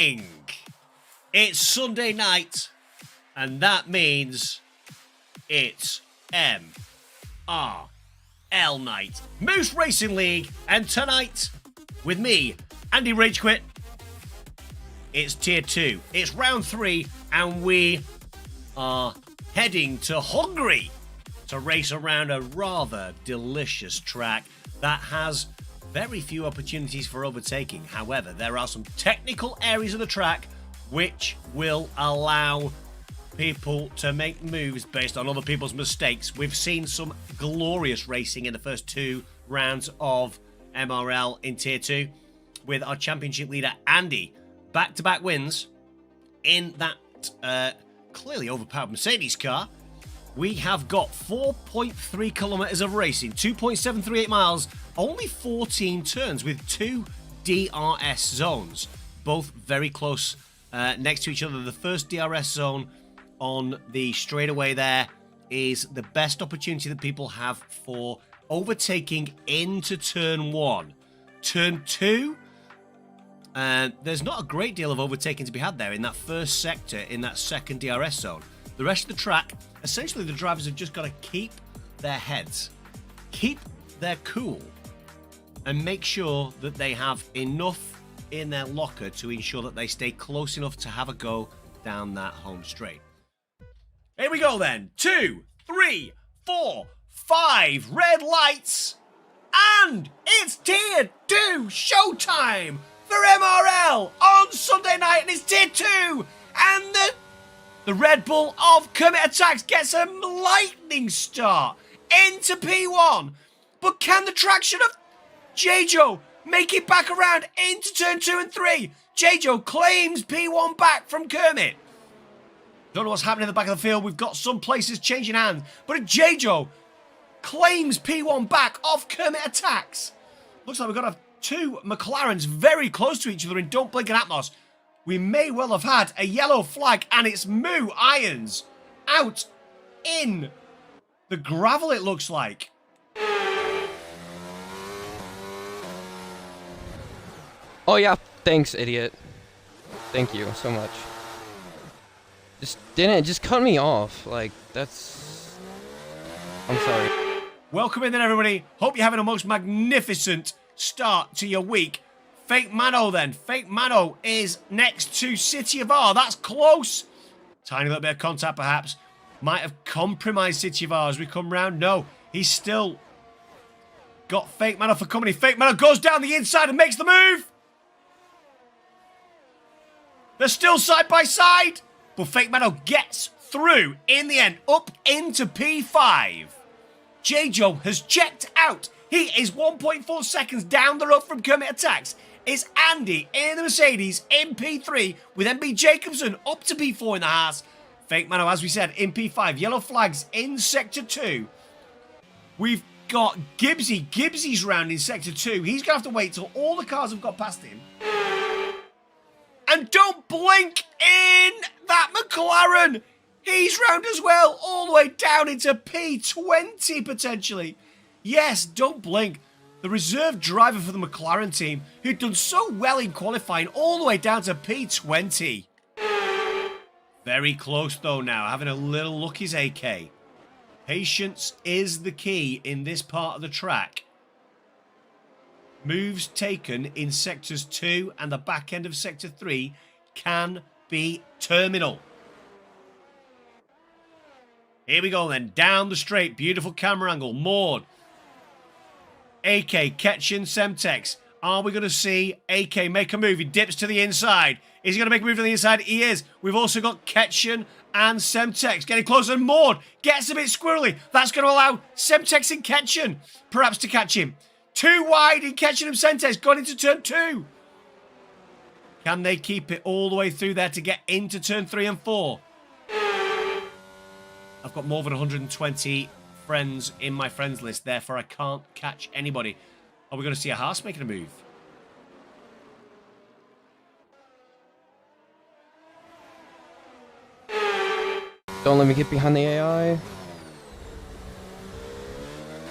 It's Sunday night, and that means it's MRL night. Moose Racing League, and tonight, with me, Andy Ragequit, it's Tier 2. It's round 3, and we are heading to Hungary to race around a rather delicious track that has very few opportunities for overtaking. However, there are some technical areas of the track which will allow people to make moves based on other people's mistakes. We've seen some glorious racing in the first 2 rounds of MRL in Tier 2 with our championship leader Andy. Back-to-back wins in that clearly overpowered Mercedes car. We have got 4.3 kilometers of racing, 2.738 miles, only 14 turns with 2 DRS zones, both very close next to each other. The first DRS zone on the straightaway there is the best opportunity that people have for overtaking into turn 1. Turn 2, there's not a great deal of overtaking to be had there in that first sector, in that second DRS zone. The rest of the track, essentially the drivers have just got to keep their heads, keep their cool, and make sure that they have enough in their locker to ensure that they stay close enough to have a go down that home straight. Here we go then. 2, 3, 4, 5 red lights, and it's Tier 2 showtime for MRL on Sunday night, and it's Tier 2, and the Red Bull of Kermit Attacks gets a lightning start into P1. But can the traction of J-Joe make it back around into turn 2 and 3? J-Joe claims P1 back from Kermit. Don't know what's happening in the back of the field. We've got some places changing hands. But J-Joe claims P1 back off Kermit Attacks. Looks like we've got 2 McLarens very close to each other in Don't Blink and Atmos. We may well have had a yellow flag, and it's Moo Irons out in the gravel, it looks like. Oh yeah, thanks, idiot. Thank you so much. Just cut me off. Like, that's... I'm sorry. Welcome in then, everybody. Hope you're having a most magnificent start to your week. Fake Mano then. Fake Mano is next to City of R. That's close. Tiny little bit of contact perhaps. Might have compromised City of R as we come round. No, he's still got Fake Mano for company. Fake Mano goes down the inside and makes the move. They're still side by side. But Fake Mano gets through in the end, up into P5. J-Joe has checked out. He is 1.4 seconds down the road from Kermit Attacks. It's Andy in the Mercedes in P3 with MB Jacobson up to P4 in the Haas. Fake Mano, as we said, in P5. Yellow flags in Sector 2. We've got Gibbsy. Gibbsy's round in Sector 2. He's going to have to wait till all the cars have got past him. And don't blink in that McLaren. He's round as well, all the way down into P20 potentially. Yes, don't blink. The reserve driver for the McLaren team, who'd done so well in qualifying, all the way down to P20. Very close though now, having a little look his AK. Patience is the key in this part of the track. Moves taken in Sectors 2 and the back end of Sector 3 can be terminal. Here we go then, down the straight, beautiful camera angle, Maud. AK, Ketchen, Semtex. Are we going to see AK make a move? He dips to the inside. Is he going to make a move to the inside? He is. We've also got Ketchen and Semtex getting closer, and Maud gets a bit squirrely. That's going to allow Semtex and Ketchen perhaps to catch him. 2 wide in Ketchen and Semtex, gone into turn 2. Can they keep it all the way through there to get into turn 3 and 4? I've got more than 120 friends in my friends list, therefore I can't catch anybody. Are we going to see a Haas making a move? Don't let me get behind the AI.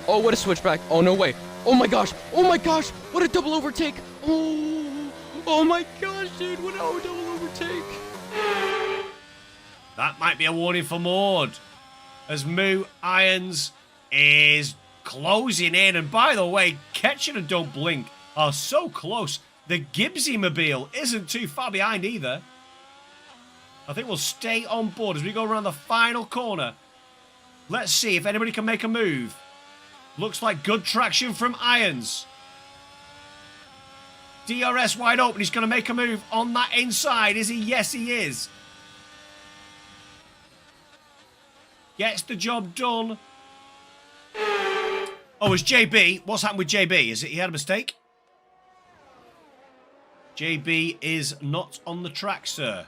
Oh, what a switchback. Oh, no way. Oh my gosh. Oh my gosh. What a double overtake. Oh. Oh my gosh, dude, what a double overtake. That might be a warning for Maud. As Moo Irons is closing in. And by the way, Ketchen and Don't Blink are so close. The Gibbsy Mobile isn't too far behind either. I think we'll stay on board as we go around the final corner. Let's see if anybody can make a move. Looks like good traction from Irons. DRS wide open. He's going to make a move on that inside. Is he? Yes, he is. Gets the job done. Oh, it's JB. What's happened with JB? Is it he had a mistake? JB is not on the track, sir.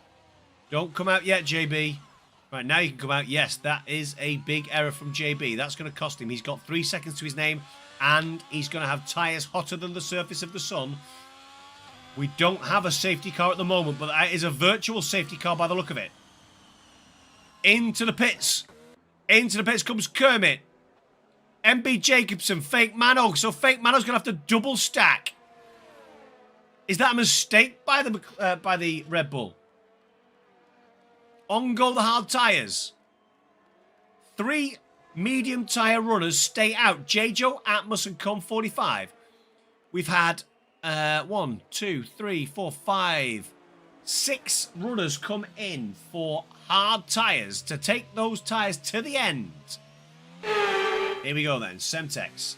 Don't come out yet, JB. Right, now you can come out. Yes, that is a big error from JB. That's going to cost him. He's got 3 seconds to his name, and he's going to have tyres hotter than the surface of the sun. We don't have a safety car at the moment, but that is a virtual safety car by the look of it. Into the pits. Into the pits comes Kermit. MB Jacobson, Fake Mano. So Fake Mano's going to have to double stack. Is that a mistake by the Red Bull? On go the hard tyres. 3 medium tyre runners stay out. J-Joe, Atmos and Com45. We've had 1, 2, 3, 4, 5, 6 runners come in for hard tyres to take those tyres to the end. Here we go then. Semtex.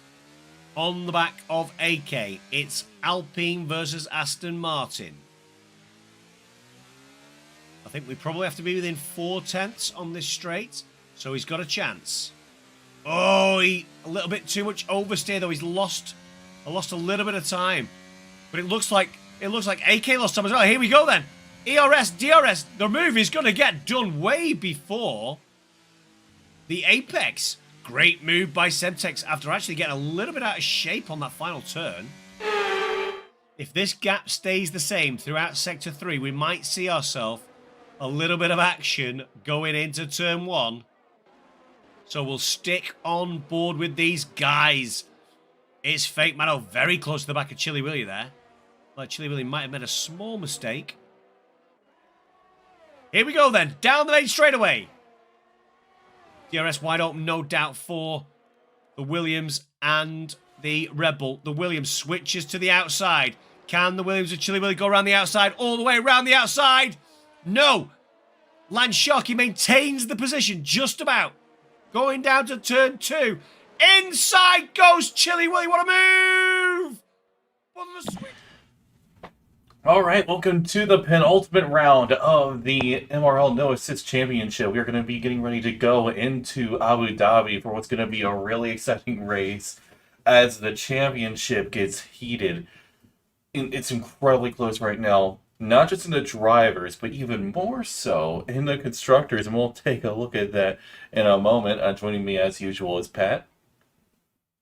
On the back of AK, it's Alpine versus Aston Martin. I think we probably have to be within 4/10 on this straight, so he's got a chance. Oh, a little bit too much oversteer though. He's lost a little bit of time, but it looks like AK lost time as well. Here we go then. ERS, DRS. The move is going to get done way before the apex. Great move by Semtex after actually getting a little bit out of shape on that final turn. If this gap stays the same throughout Sector 3, we might see ourselves a little bit of action going into Turn 1. So we'll stick on board with these guys. It's Fake Mano very close to the back of Chili Willy there. Like Chili Willy might have made a small mistake. Here we go then. Down the main straightaway. DRS wide open, no doubt, for the Williams and the Red Bull. The Williams switches to the outside. Can the Williams and Chili Willy go around the outside? All the way around the outside? No. Lance Sharkey maintains the position just about. Going down to turn 2. Inside goes Chili Willy. What a move! What a sweet. All right, welcome to the penultimate round of the MRL No Assist Championship. We're going to be getting ready to go into Abu Dhabi for what's going to be a really exciting race as the championship gets heated. It's incredibly close right now, not just in the drivers, but even more so in the constructors, and we'll take a look at that in a moment. Joining me as usual is Pat.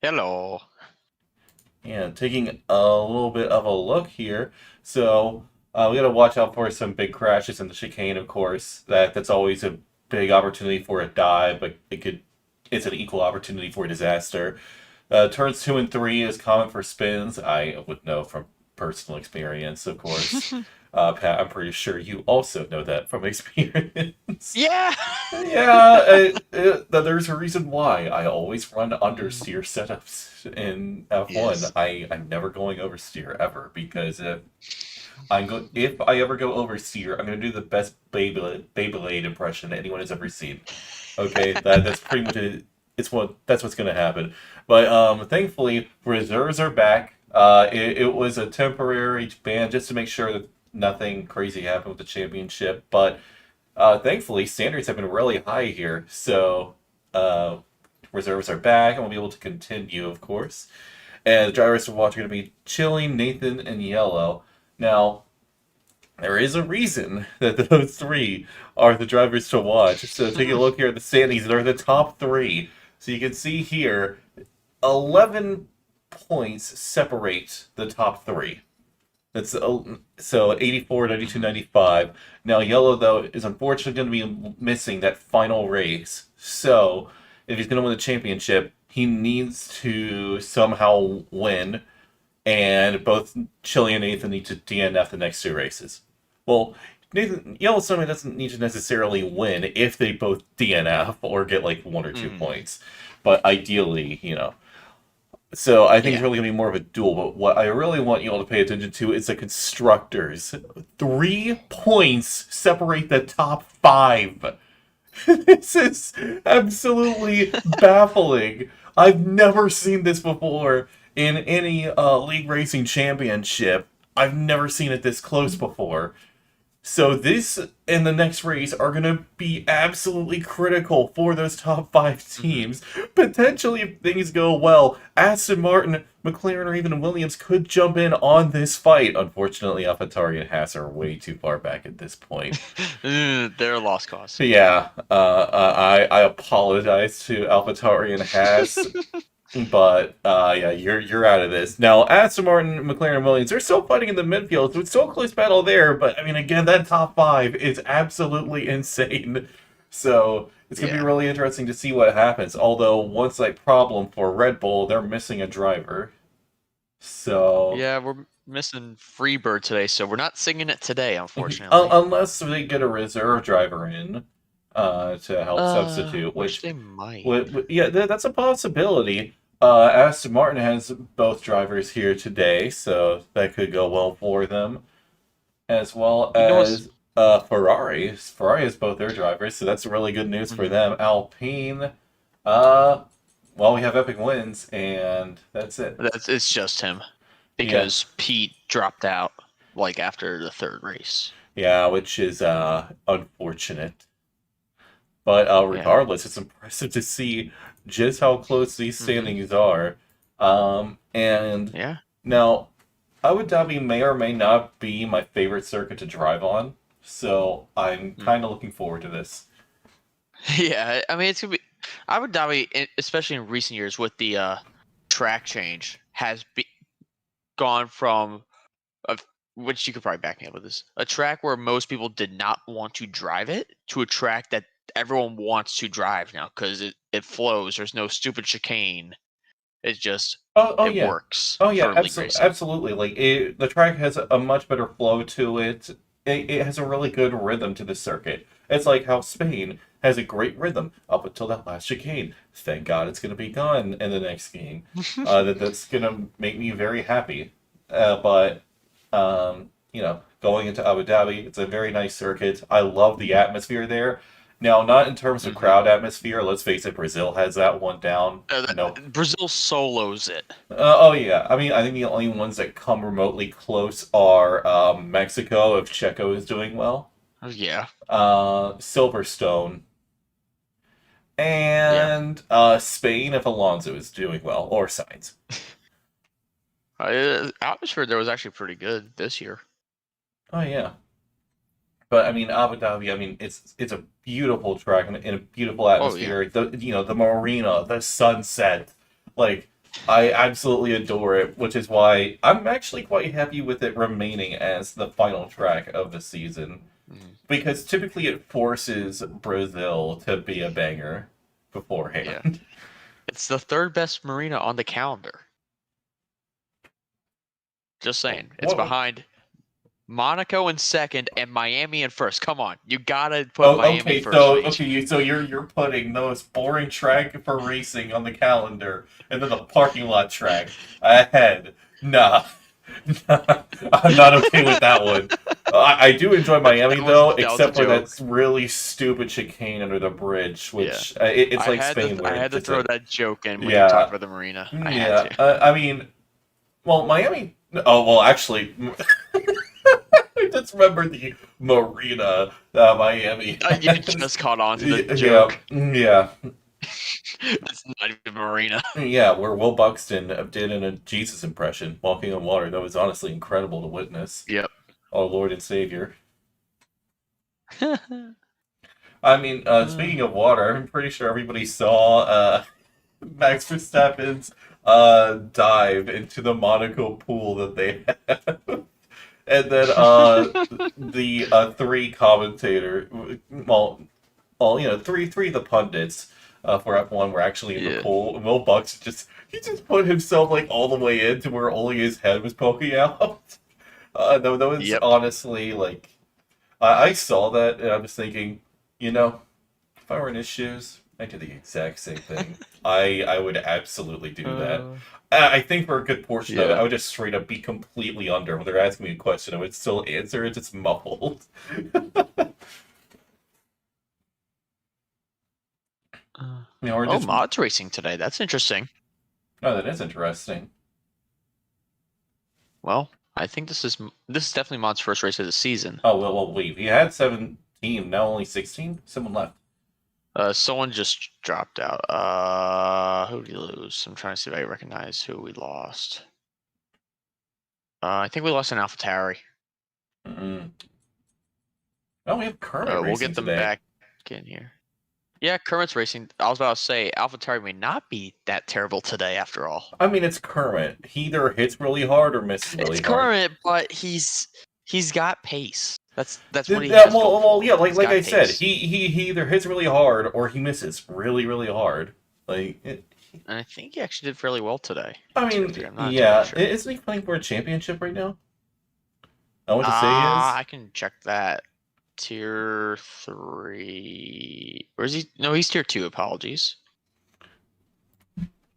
Hello. And taking a little bit of a look here. So we got to watch out for some big crashes in the chicane, of course. That's always a big opportunity for a dive, but it's an equal opportunity for disaster. Turns 2 and 3 is common for spins. I would know from personal experience, of course. Pat, I'm pretty sure you also know that from experience. Yeah. Yeah, there's a reason why I always run understeer setups in F1. Yes. I'm never going oversteer ever, because if I ever go oversteer, I'm gonna do the best Beyblade impression anyone has ever seen. Okay, that's pretty much it. That's what's gonna happen. But thankfully, reserves are back. It was a temporary ban just to make sure that nothing crazy happened with the championship, but thankfully standards have been really high here, so reserves are back and we'll be able to continue, of course. And the drivers to watch are going to be Chili, Nathan, and Yellow. Now, there is a reason that those 3 are the drivers to watch. So take a look here at the standings. They're the top 3. So you can see here, 11 points separate the top 3. That's so 84, 92, 95. Now, Yellow, though, is unfortunately going to be missing that final race. So, if he's going to win the championship, he needs to somehow win and both Chili and Nathan need to DNF the next 2 races. Well, Yellowstone doesn't need to necessarily win if they both DNF or get like 1 or 2 points, but ideally, So I think it's Yeah. really going to be more of a duel, but what I really want you all to pay attention to is the constructors. 3 points separate the top 5. This is absolutely baffling. I've never seen this before in any league racing championship. I've never seen it this close before. So this and the next race are going to be absolutely critical for those top 5 teams. Potentially, if things go well, Aston Martin, McLaren, or even Williams could jump in on this fight. Unfortunately, AlphaTauri and Haas are way too far back at this point. They're a lost cause. So yeah, I apologize to AlphaTauri and Haas. But yeah, you're out of this. Now, Aston Martin, McLaren, and Williams, they're still fighting in the midfield, so it's still a close battle there. But I mean, again, that top 5 is absolutely insane. So it's gonna be really interesting to see what happens. Although one slight problem for Red Bull, they're missing a driver. So Yeah, we're missing Freebird today, so we're not singing it today, unfortunately. unless they get a reserve driver in to help substitute, which they might. yeah, that's a possibility. Aston Martin has both drivers here today, so that could go well for them. As well as Ferrari. Ferrari has both their drivers, so that's really good news for them. Alpine, well, we have Epic wins, and that's it. It's just him, because Pete dropped out like after the 3rd race. Yeah, which is unfortunate. But regardless, it's impressive to see just how close these standings are. And now, Abu Dhabi may or may not be my favorite circuit to drive on, so I'm kind of looking forward to this. Yeah, I mean, it's gonna be Abu Dhabi, especially in recent years with the track change, has gone from which you could probably back me up with this, a track where most people did not want to drive it, to a track that everyone wants to drive now because it flows. There's no stupid chicane. It's just it works. Oh yeah, absolutely. Like the track has a much better flow to it. It has a really good rhythm to the circuit. It's like how Spain has a great rhythm up until that last chicane. Thank God it's going to be gone in the next game. That's going to make me very happy. But going into Abu Dhabi, it's a very nice circuit. I love the atmosphere there. Now, not in terms of crowd atmosphere. Let's face it, Brazil has that one down. Brazil solos it. Oh, yeah. I mean, I think the only ones that come remotely close are Mexico, if Checo is doing well. Yeah. Silverstone. And Spain, if Alonso is doing well, or Sainz. Atmosphere there was actually pretty good this year. Oh, yeah. But I mean, Abu Dhabi. I mean, it's a beautiful track and a beautiful atmosphere. The marina, the sunset. Like, I absolutely adore it, which is why I'm actually quite happy with it remaining as the final track of the season, because typically it forces Brazil to be a banger beforehand. Yeah. It's the 3rd best marina on the calendar. Just saying, it's behind Monaco in 2nd and Miami in 1st. Come on, you gotta put Miami first. So you're putting the most boring track for racing on the calendar, and then the parking lot track ahead. Nah, I'm not okay with that one. I do enjoy Miami though, except for that really stupid chicane under the bridge, which it's like Spain. I had to throw that joke in when you talked about the marina. I had to. I mean, well, Miami. Oh well, actually. I just remember the marina, Miami. You just caught on to the joke. Yeah. It's not even a marina. Yeah, where Will Buxton did a Jesus impression, walking on water. That was honestly incredible to witness. Yep. Our Lord and Savior. I mean, speaking of water, I'm pretty sure everybody saw Max Verstappen's dive into the Monaco pool that they have. And then the 3 commentator, three of the pundits for F1 were actually in the Yeah. pole. And Will Bucks he just put himself like all the way in to where only his head was poking out. That was Yep. honestly like I saw that and I was thinking, if I were in his shoes, I'd do the exact same thing. I would absolutely do that. I think for a good portion of it, I Yeah. would just straight up be completely under. When they're asking me a question, I would still answer it, just muffled. Or Oh, just, mods racing today. That's interesting. oh, that is interesting. Well, I think this is definitely mod's first race of the season. Oh, well, wait. We had 17, now only 16? Someone left. Someone just dropped out. Who did we lose? I'm trying to see if I recognize who we lost. I think we lost an AlphaTauri. Mm-mm. Oh, we have Kermit We'll racing get them today. back in here. Yeah, Kermit's racing. I was about to say AlphaTauri may not be that terrible today after all. I mean, it's Kermit. He either hits really hard or misses really It's hard. Kermit, but he's got pace. That's what he Yeah, has. going well, for yeah, him. He's like got I said, pace. he either hits really hard or he misses really, really hard. Like, And I think he actually did fairly well today. I Tier mean, 3, I'm not yeah, entirely sure. isn't he playing for a championship right now? I want to say he is. I can check that. Tier 3. Or is he? No, he's tier 2. Apologies.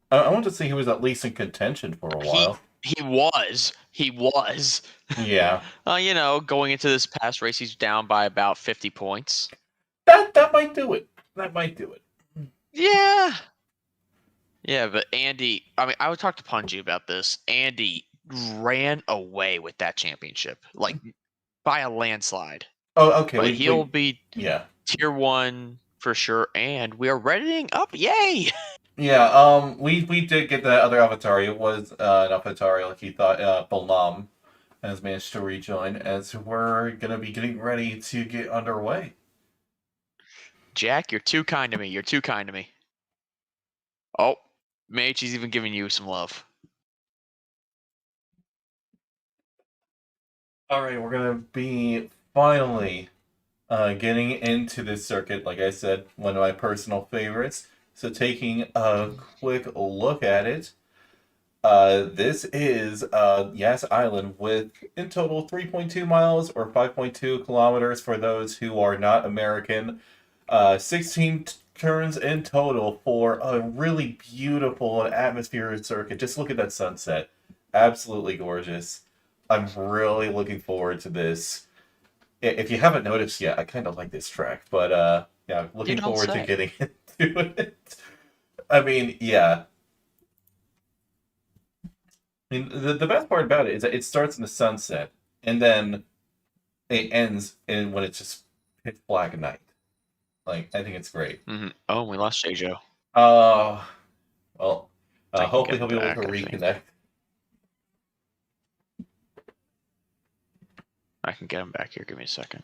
I want to say he was at least in contention for a while. He was. He was. Yeah, Going into this past race, he's down by about 50 points. that might do it. That might do it. Yeah. Yeah, but Andy, I mean, I would talk to Punji about this. Andy ran away with that championship, like by a landslide. Oh, okay. But he'll be Yeah. tier 1 for sure, and we are readying up. Yay! Yeah, we did get that other avatar. It was an avatar like he thought. Balam has managed to rejoin, as we're gonna be getting ready to get underway. Jack, you're too kind to me. You're too kind to me. Oh, Mage, he's even giving you some love. All right, we're gonna be finally getting into this circuit. Like I said, one of my personal favorites. So taking a quick look at it, this is Yas Island with in total 3.2 miles or 5.2 kilometers for those who are not American. 16 turns in total for a really beautiful and atmospheric circuit. Just look at that sunset. Absolutely gorgeous. I'm really looking forward to this. If you haven't noticed yet, I kind of like this track, but yeah, looking forward to getting into it. I mean, yeah. I mean, the best part about it is that it starts in the sunset, and then it ends when it's just pitch black night. Like, I think it's great. Mm-hmm. Oh, we lost Joe. Well, I can hopefully get he'll be back, able to I think. reconnect. I can get him back here. Give me a second.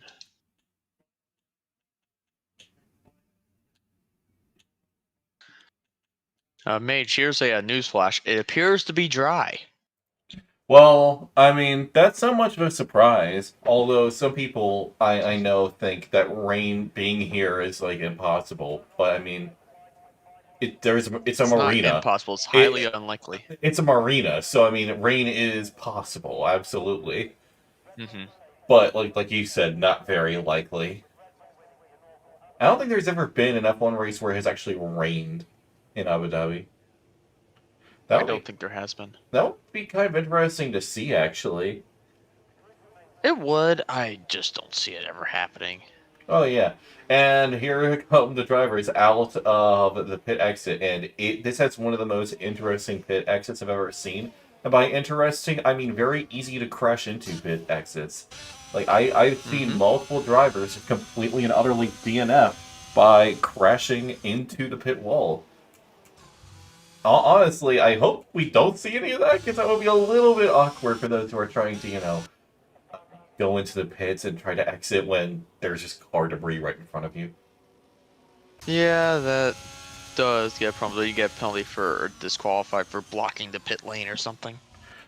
Mage, here's a news flash. It appears to be dry. Well, I mean, that's not much of a surprise. Although some people I know think that rain being here is like impossible. But I mean, it's a marina. Not impossible. It's highly unlikely. It's a marina, so I mean, rain is possible, absolutely. Mm-hmm. But like you said, not very likely. I don't think there's ever been an F1 race where it has actually rained in Abu Dhabi. I don't think there has been. That would be kind of interesting to see, actually. It would. I just don't see it ever happening. Oh yeah, and here come the drivers out of the pit exit, and this has one of the most interesting pit exits I've ever seen. And by interesting, I mean very easy to crash into pit exits. Like I've seen multiple drivers completely and utterly DNF by crashing into the pit wall. Honestly, I hope we don't see any of that, because that would be a little bit awkward for those who are trying to, go into the pits and try to exit when there's just car debris right in front of you. Yeah, that does get probably you get penalty for disqualified for blocking the pit lane or something.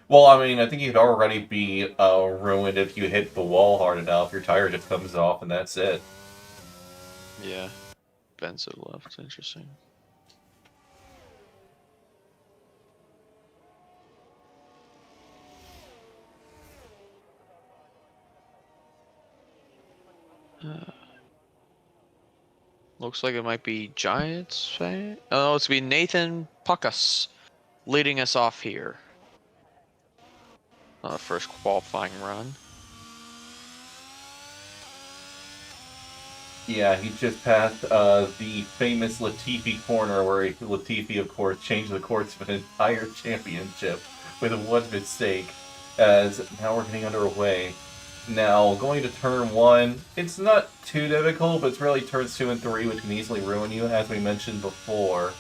Well, I mean, I think you'd already be ruined if you hit the wall hard enough. Your tire just comes off and that's it. Yeah. Benzo left. Interesting. Looks like it might be Giants fan. Oh, it's gonna be Nathan Puckus leading us off here. First qualifying run. Yeah, he just passed the famous Latifi corner where Latifi, of course, changed the course of an entire championship with one mistake. As now we're getting underway. Now, going to turn 1, it's not too difficult, but it's really turns 2 and 3, which can easily ruin you, as we mentioned before.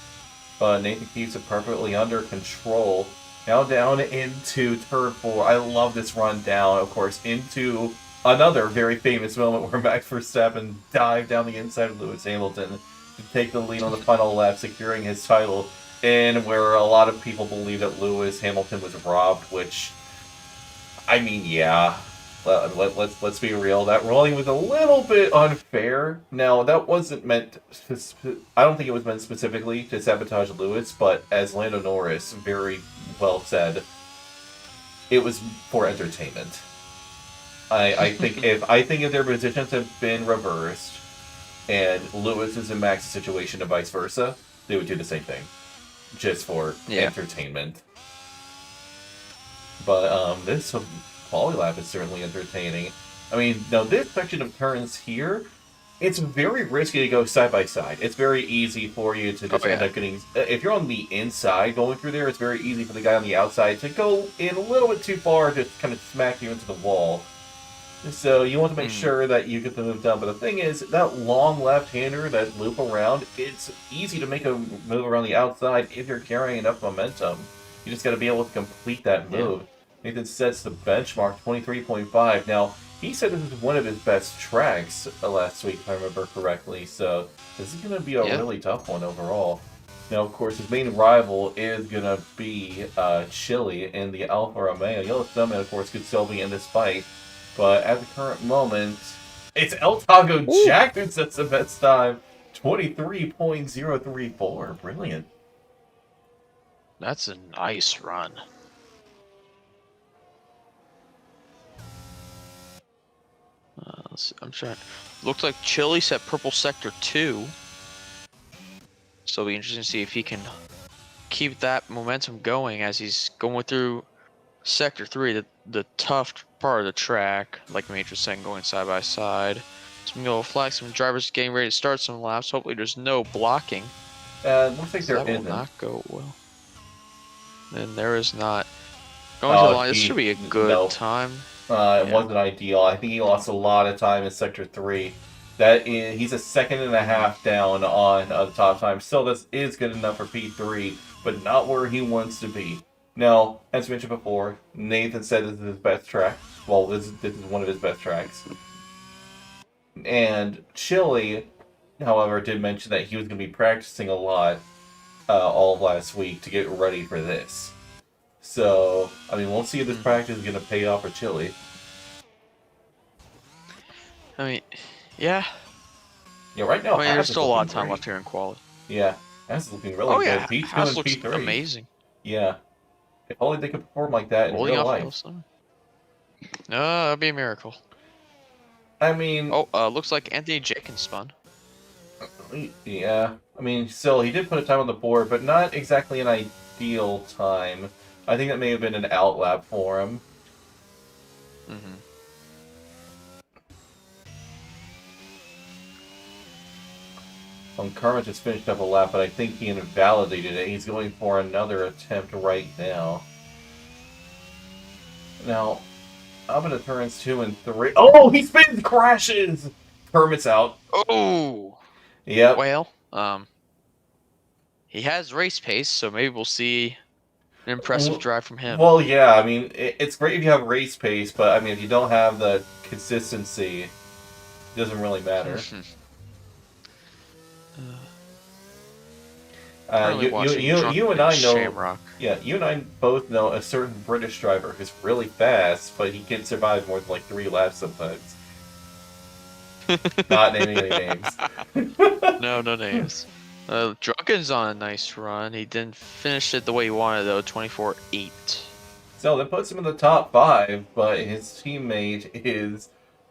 But Nathan keeps it perfectly under control. Now down into turn 4. I love this run down, of course, into another very famous moment where Max Verstappen dived down the inside of Lewis Hamilton to take the lead on the final lap, securing his title, and where a lot of people believe that Lewis Hamilton was robbed, which, I mean, yeah. Let's be real. That ruling was a little bit unfair. Now, that wasn't meant. I don't think it was meant specifically to sabotage Lewis, but as Lando Norris very well said, it was for entertainment. I think if their positions had been reversed, and Lewis is in Max's situation and vice versa, they would do the same thing, just for entertainment. But this quality lap is certainly entertaining. I mean, now this section of turns here, it's very risky to go side by side. It's very easy for you to just end up getting... If you're on the inside going through there, it's very easy for the guy on the outside to go in a little bit too far, just kind of smack you into the wall. So you want to make sure that you get the move done. But the thing is, that long left-hander, that loop around, it's easy to make a move around the outside if you're carrying enough momentum. You just got to be able to complete that move. Yeah. Nathan sets the benchmark, 23.5. Now, he said this is one of his best tracks last week, if I remember correctly. So this is going to be a really tough one overall. Now, of course, his main rival is going to be Chile in the Alfa Romeo. Yellowstone, of course, could still be in this fight. But at the current moment, it's El Tago Jack who sets the best time. 23.034. Brilliant. That's a nice run. I'm trying. Looks like Chile set purple sector 2. So it'll be interesting to see if he can keep that momentum going as he's going through sector 3, the tough part of the track, like Major was saying, going side by side. Some yellow flags, some drivers getting ready to start some laps. Hopefully there's no blocking. Looks like there that isn't. Will not go well. And there is not. Going to the line, this should be a good time. It wasn't ideal. I think he lost a lot of time in sector 3. He's a second and a half down on the top time. Still, this is good enough for P3, but not where he wants to be. Now, as mentioned before, Nathan said this is his best track. Well, this is one of his best tracks. And Chile, however, did mention that he was going to be practicing a lot all of last week to get ready for this. So, I mean, we'll see if this practice is going to pay off for Chile. I mean, yeah. Yeah, right now, there's still a lot of time left here in quality. Yeah, that's looking really good. P2 and looks P3. Amazing. Yeah. If only they could perform like that in real life. No, that'd be a miracle. I mean... looks like Anthony Jenkins spun. Yeah. I mean, still, he did put a time on the board, but not exactly an ideal time. I think that may have been an outlap for him. Karma just finished up a lap, but I think he invalidated it. He's going for another attempt right now. Now, up into turns 2 and 3. Oh, he spins, crashes! Kermit's out. Oh! Yep. Well, he has race pace, so maybe we'll see an impressive drive from him. Well, yeah, I mean, it's great if you have race pace, but I mean, if you don't have the consistency, it doesn't really matter. You and I know. Shamrock. Yeah, you and I both know a certain British driver who's really fast, but he can survive more than like 3 laps sometimes. Not naming any names. No names. Drunken's on a nice run. He didn't finish it the way he wanted though. 24.8. So that puts him in the top 5, but his teammate is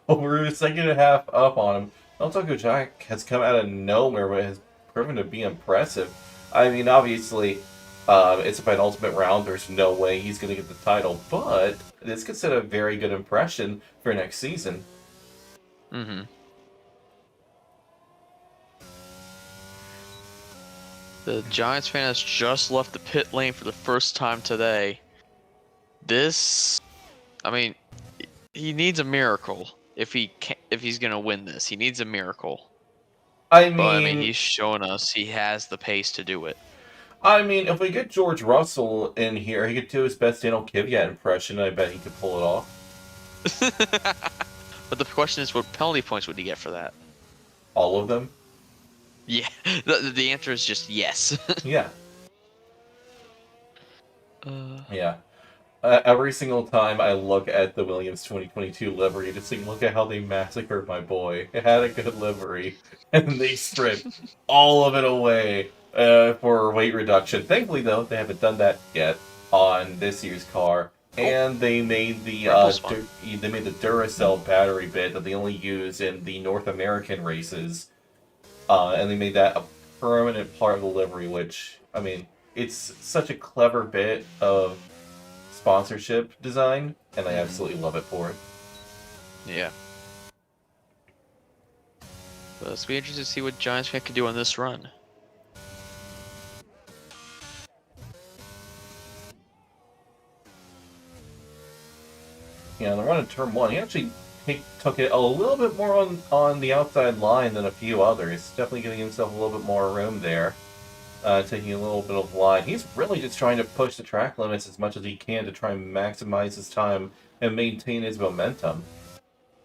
over a second and a half up on him. El Taco Jack has come out of nowhere, but has proven to be impressive. I mean, obviously, it's a penultimate round. There's no way he's going to get the title, but this could set a very good impression for next season. Mm-hmm. The Giants fan has just left the pit lane for the first time today. This, I mean, he needs a miracle if he's gonna win this. He needs a miracle. But I mean, he's showing us he has the pace to do it. I mean, if we get George Russell in here, he could do his best Daniel Kvyat impression. I bet he could pull it off. But the question is, what penalty points would he get for that? All of them? Yeah, the answer is just yes. Yeah. Yeah. Every single time I look at the Williams 2022 livery, just think, look at how they massacred my boy. It had a good livery, and they stripped all of it away for weight reduction. Thankfully, though, they haven't done that yet on this year's car. And they made the Duracell battery bit that they only use in the North American races, and they made that a permanent part of the livery. Which, I mean, it's such a clever bit of sponsorship design, and I absolutely love it for it. Yeah. But it's be interesting to see what Giants fan can do on this run. Yeah, the run in turn one, he actually took it a little bit more on the outside line than a few others. Definitely giving himself a little bit more room there. Taking a little bit of line. He's really just trying to push the track limits as much as he can to try and maximize his time and maintain his momentum.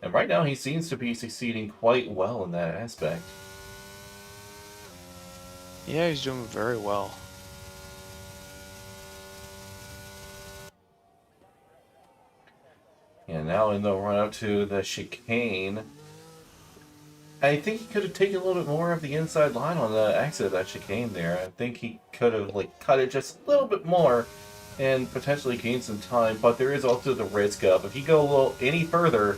And right now he seems to be succeeding quite well in that aspect. Yeah, he's doing very well. And now in the run up to the chicane, I think he could have taken a little bit more of the inside line on the exit of that chicane there. I think he could have cut it just a little bit more and potentially gained some time. But there is also the risk of, if you go a little any further,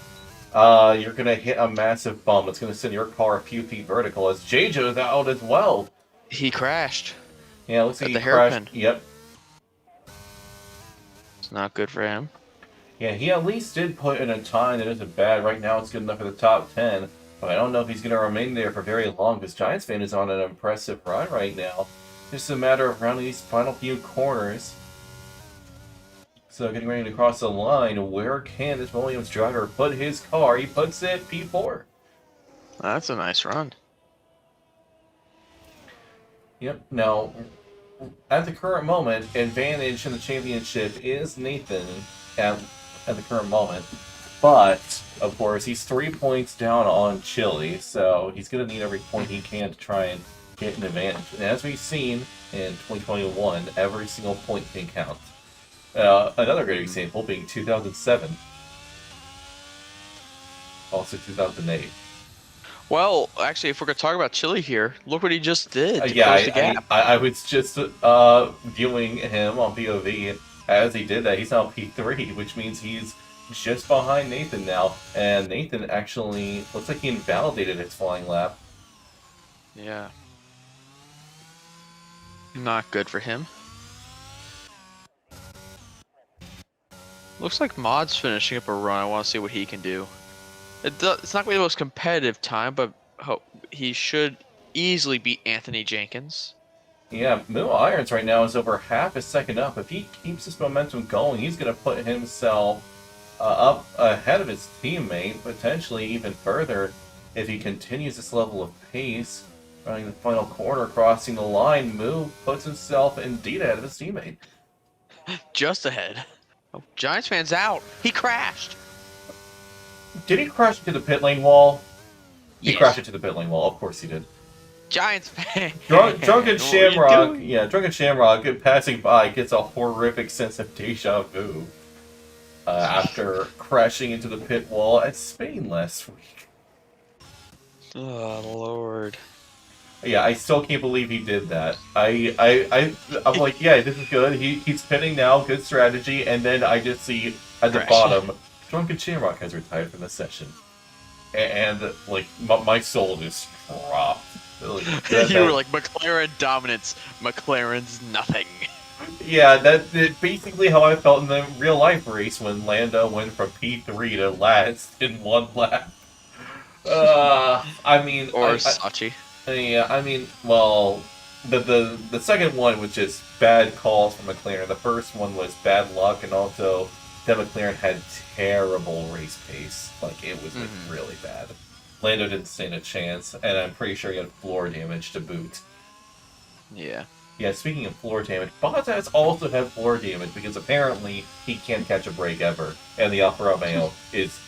you're going to hit a massive bump. It's going to send your car a few feet vertical, as JJ's out as well. He crashed. Yeah, looks like At he the crashed. hairpin. Yep. It's not good for him. Yeah, he at least did put in a time that isn't bad. Right now it's good enough for the top 10. But I don't know if he's going to remain there for very long, because Giants fan is on an impressive run right now. Just a matter of rounding these final few corners. So getting ready to cross the line, where can this Williams driver put his car? He puts it P4. That's a nice run. Yep. Now, at the current moment, advantage in the championship is Nathan at the current moment. But, of course, he's 3 points down on Chile, so he's going to need every point he can to try and get an advantage. And as we've seen in 2021, every single point can count. Another great example being 2007. Also 2008. Well, actually, if we're going to talk about Chile here, look what he just did to Yeah, close the gap. I was just viewing him on POV, and as he did that, he's now P3, which means he's just behind Nathan now. And Nathan actually looks like he invalidated his flying lap. Yeah. Not good for him. Looks like Mod's finishing up a run. I want to see what he can do. It's not going to be the most competitive time, but he should easily beat Anthony Jenkins. Yeah, Middle Irons right now is over half a second up. If he keeps this momentum going, he's going to put himself up ahead of his teammate, potentially even further if he continues this level of pace. Running the final corner, crossing the line, Moo puts himself indeed ahead of his teammate. Just ahead. Oh, Giants fans out. He crashed. Did he crash into the pit lane wall? He Yes. crashed into the pit lane wall. Of course he did. Giants fan. Drunken What are you Shamrock, doing? yeah, Drunken Shamrock passing by gets a horrific sense of deja vu after crashing into the pit wall at Spain last week. Oh, Lord. Yeah, I still can't believe he did that. I'm like, yeah, this is good. He's pitting now, good strategy, and then I just see at the Crash. bottom, Drunken Shamrock has retired from the session. and like my soul just dropped. Like, You were like, McLaren dominance, McLaren's nothing. yeah, that's basically how I felt in the real life race when Lando went from P3 to last in one lap. I mean, Or Sachi. yeah, I mean, well, the second one was just bad calls from McLaren. The first one was bad luck, and also that McLaren had terrible race pace. Like, it was like, really bad. Lando didn't stand a chance, and I'm pretty sure he had floor damage to boot. Yeah. Yeah, speaking of floor damage, Bottas also had floor damage because apparently he can't catch a break ever, and the Alfa Romeo is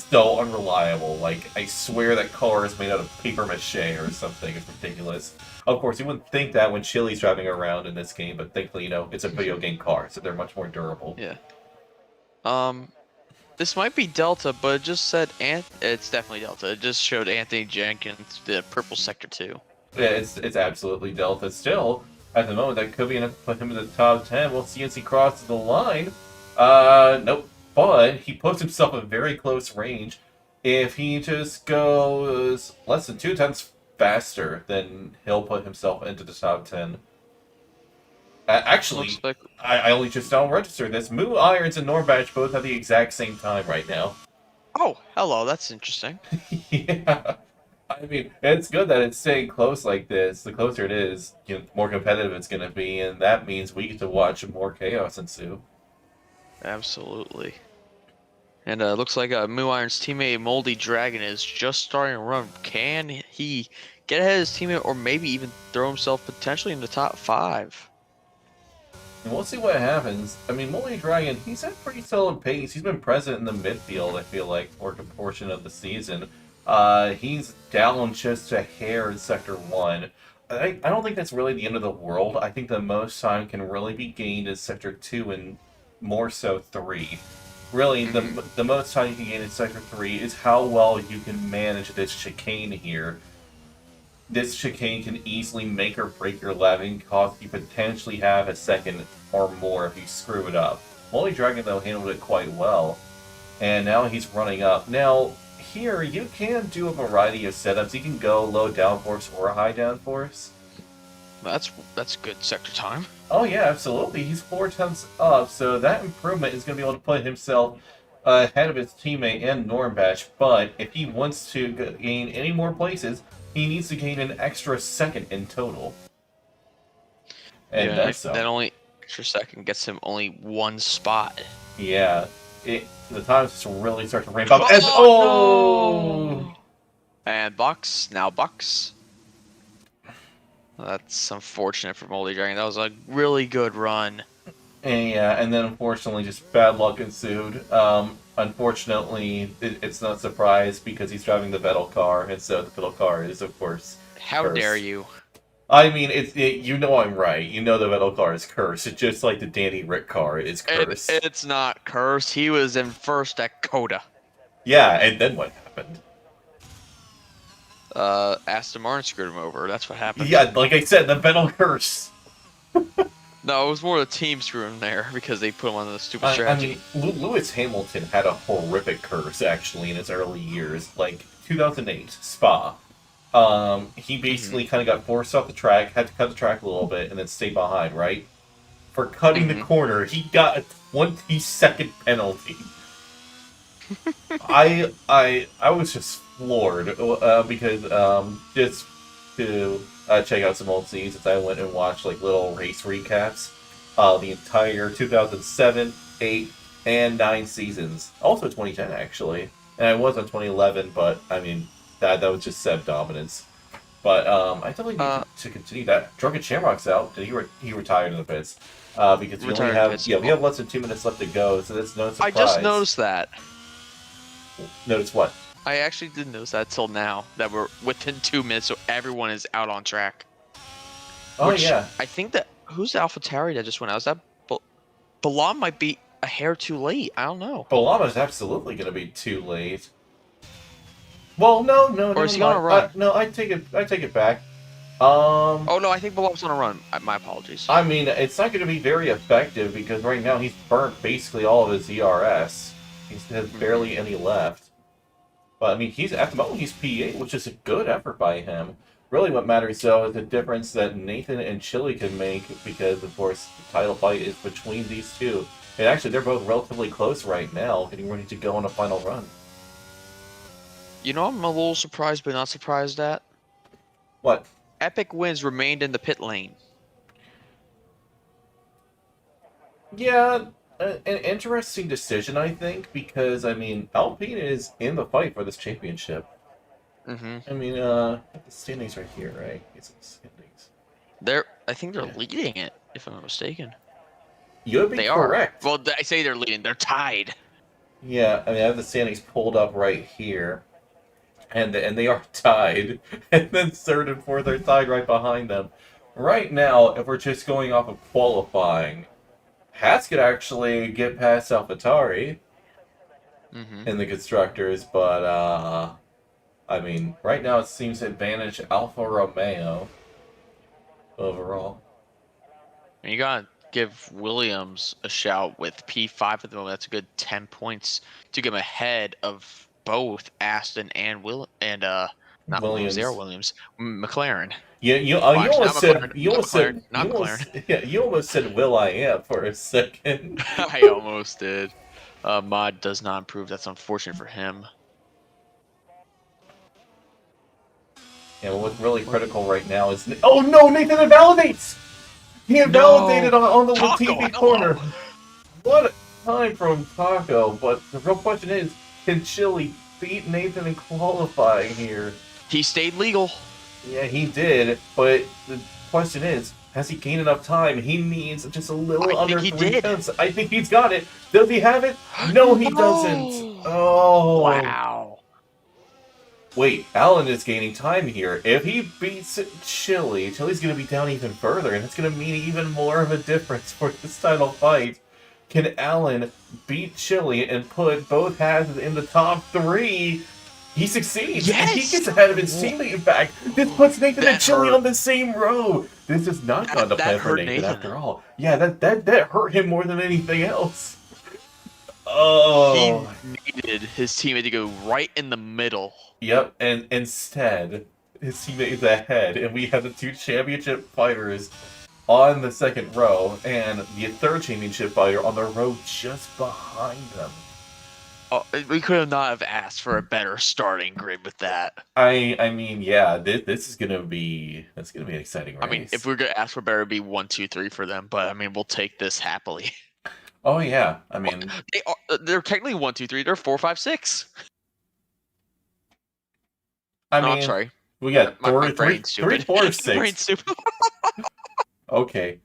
so unreliable. Like, I swear that car is made out of paper mache or something. It's ridiculous. Of course, you wouldn't think that when Chili's driving around in this game, but thankfully, it's a video game car, so they're much more durable. Yeah. This might be Delta, but it just said it's definitely Delta. It just showed Anthony Jenkins, the purple sector 2. Yeah, it's absolutely Delta. Still, at the moment, that could be enough to put him in the top 10. We'll see as he crosses the line. Nope. But he puts himself in very close range. If he just goes less than 2 tenths faster, then he'll put himself into the top 10. Actually, Like... I only just now registered this. Moo Irons and Norbatch both have the exact same time right now. Oh, hello. That's interesting. Yeah. I mean, it's good that it's staying close like this. The closer it is, the more competitive it's going to be, and that means we get to watch more chaos ensue. Absolutely. And it looks like Moo Iron's teammate Moldy Dragon is just starting to run. Can he get ahead of his teammate, or maybe even throw himself potentially in the top 5? And we'll see what happens. I mean, Moldy Dragon, he's had pretty solid pace. He's been present in the midfield, I feel like, for a good portion of the season. He's down just a hair in Sector 1. I don't think that's really the end of the world. I think the most time can really be gained in Sector 2 and more so 3. Really, the most time you can gain in Sector 3 is how well you can manage this chicane here. This chicane can easily make or break your lap and cause you potentially have a second or more if you screw it up. Moldy Dragon, though, handled it quite well. And now he's running up. Now, here, you can do a variety of setups. You can go low downforce or high downforce. That's good sector time. Oh yeah, absolutely. He's 4 tenths up, so that improvement is going to be able to put himself ahead of his teammate and Normbach. But if he wants to gain any more places, he needs to gain an extra second in total. And yeah, that's so. That only extra second gets him only 1 spot. Yeah, the times just really start to ramp up. And, No! And Bucks, now Bucks. That's unfortunate for Moldy Dragon. That was a really good run. And yeah, and then unfortunately just bad luck ensued. Unfortunately, it's not a surprise because he's driving the Vettel car, and so the Vettel car is, of course, How cursed. dare you? I mean, you know I'm right. You know the Vettel car is cursed. It's just like the Danny Rick car is cursed. It's not cursed. He was in first at Coda. Yeah, and then what happened? Aston Martin screwed him over. That's what happened. Yeah, like I said, the Vettel curse. No, it was more the team screwing him there because they put him on the stupid strategy. I mean, Lewis Hamilton had a horrific curse, actually, in his early years. Like, 2008, Spa. He basically kind of got forced off the track, had to cut the track a little bit, and then stay behind, right? For cutting the corner, he got a 20-second penalty. I was just floored, because, just to check out some old seasons, I went and watched, like, little race recaps. The entire 2007, 8, and 9 seasons. Also 2010, actually. And I was on 2011, but, I mean, that was just Seb dominance. But I definitely need to continue that. Drunken Shamrock's out. He retired in the pits. Because we only have we have less than 2 minutes left to go, so that's no surprise. I just noticed that. Notice what? I actually didn't notice that till now, that we're within 2 minutes, so everyone is out on track. Oh, yeah. I think that, who's AlphaTauri that just went out? Is that, Balam might be a hair too late. I don't know. Balama's absolutely going to be too late. Well, no. Or is he on a run? No, I take it back. Oh, no, I think Balam's on a run. My apologies. I mean, it's not going to be very effective because right now he's burnt basically all of his ERS. He has barely any left. But I mean, he's at the moment he's P8, which is a good effort by him. Really, what matters though is the difference that Nathan and Chili can make, because of course the title fight is between these two. And actually, they're both relatively close right now, getting ready to go on a final run. You know, I'm a little surprised, but not surprised at. What? Epic Wins remained in the pit lane. Yeah, an interesting decision, I think, because I mean, Alpine is in the fight for this championship. Mm-hmm. I mean, the standings right here, right? It's the standings. I think they're leading it, if I'm not mistaken. You'd be They correct. are. Well, I say they're leading. They're tied. Yeah, I mean, I have the standings pulled up right here, and they are tied, and then third and fourth are tied right behind them. Right now, if we're just going off of qualifying, Hats could actually get past AlphaTauri in the constructors, but I mean, right now it seems to advantage Alfa Romeo overall. You gotta give Williams a shout with P5 at the moment. That's a good 10 points to get him ahead of both Aston and not Williams. They are Williams. McLaren. Yeah, you almost said Will I Am for a second. I almost did. Mod does not improve. That's unfortunate for him. Yeah, what's really critical right now is... Oh no, Nathan invalidates! He invalidated on the Latifi corner. What a time from Taco, but the real question is, can Chili beat Nathan in qualifying here? He stayed legal. Yeah, he did, but the question is, has he gained enough time? He needs just a little under 3 tenths. I think he's got it. Does he have it? No, he doesn't. Oh. Wow. Wait, Alan is gaining time here. If he beats Chili's going to be down even further, and it's going to mean even more of a difference for this title fight. Can Alan beat Chili and put both halves in the top 3? He succeeds, and he gets ahead of his teammate back. This puts Nathan and Chili on the same row. This is not going to plan for Nathan after all. Yeah, that hurt him more than anything else. Oh. He needed his teammate to go right in the middle. Yep, and instead, his teammate is ahead, and we have the 2 championship fighters on the second row, and the third championship fighter on the row just behind them. Oh, we could not have asked for a better starting grid with that. I mean, yeah, this is gonna be an exciting race. I mean, if we're gonna ask for better, it'd be 1, 2, 3 for them. But I mean, we'll take this happily. Oh yeah, I mean, they're technically 1, 2, 3. They're 4, 5, 6. I mean, I'm sorry. We got my 3, 4, 6. Okay.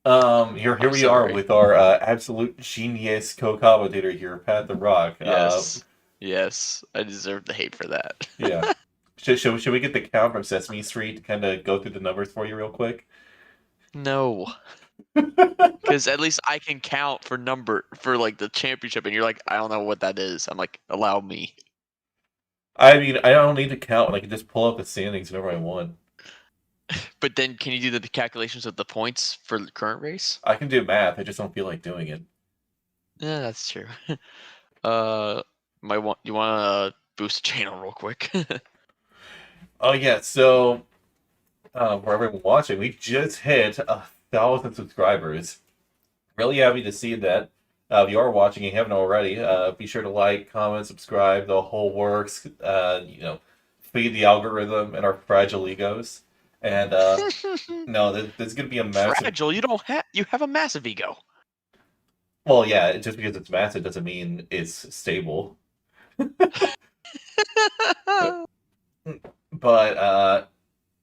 Here we are with our absolute genius co-commentator here, Pat the Rock. Yes, I deserve the hate for that. Yeah. Should we get the count from Sesame Street to kind of go through the numbers for you real quick? No. Because at least I can count for like the championship, and you're like, I don't know what that is. I'm like, allow me. I mean, I don't need to count. I can just pull up the standings whenever I want. But then, can you do the calculations of the points for the current race? I can do math. I just don't feel like doing it. Yeah, that's true. You want to boost the channel real quick? Oh yeah. So, for everyone watching, we just hit 1,000 subscribers. Really happy to see that. If you are watching and haven't already, be sure to like, comment, subscribe, the whole works. Feed the algorithm and our fragile egos. And no, there's gonna be a massive. Fragile? You have a massive ego. Well, yeah, just because it's massive doesn't mean it's stable. But I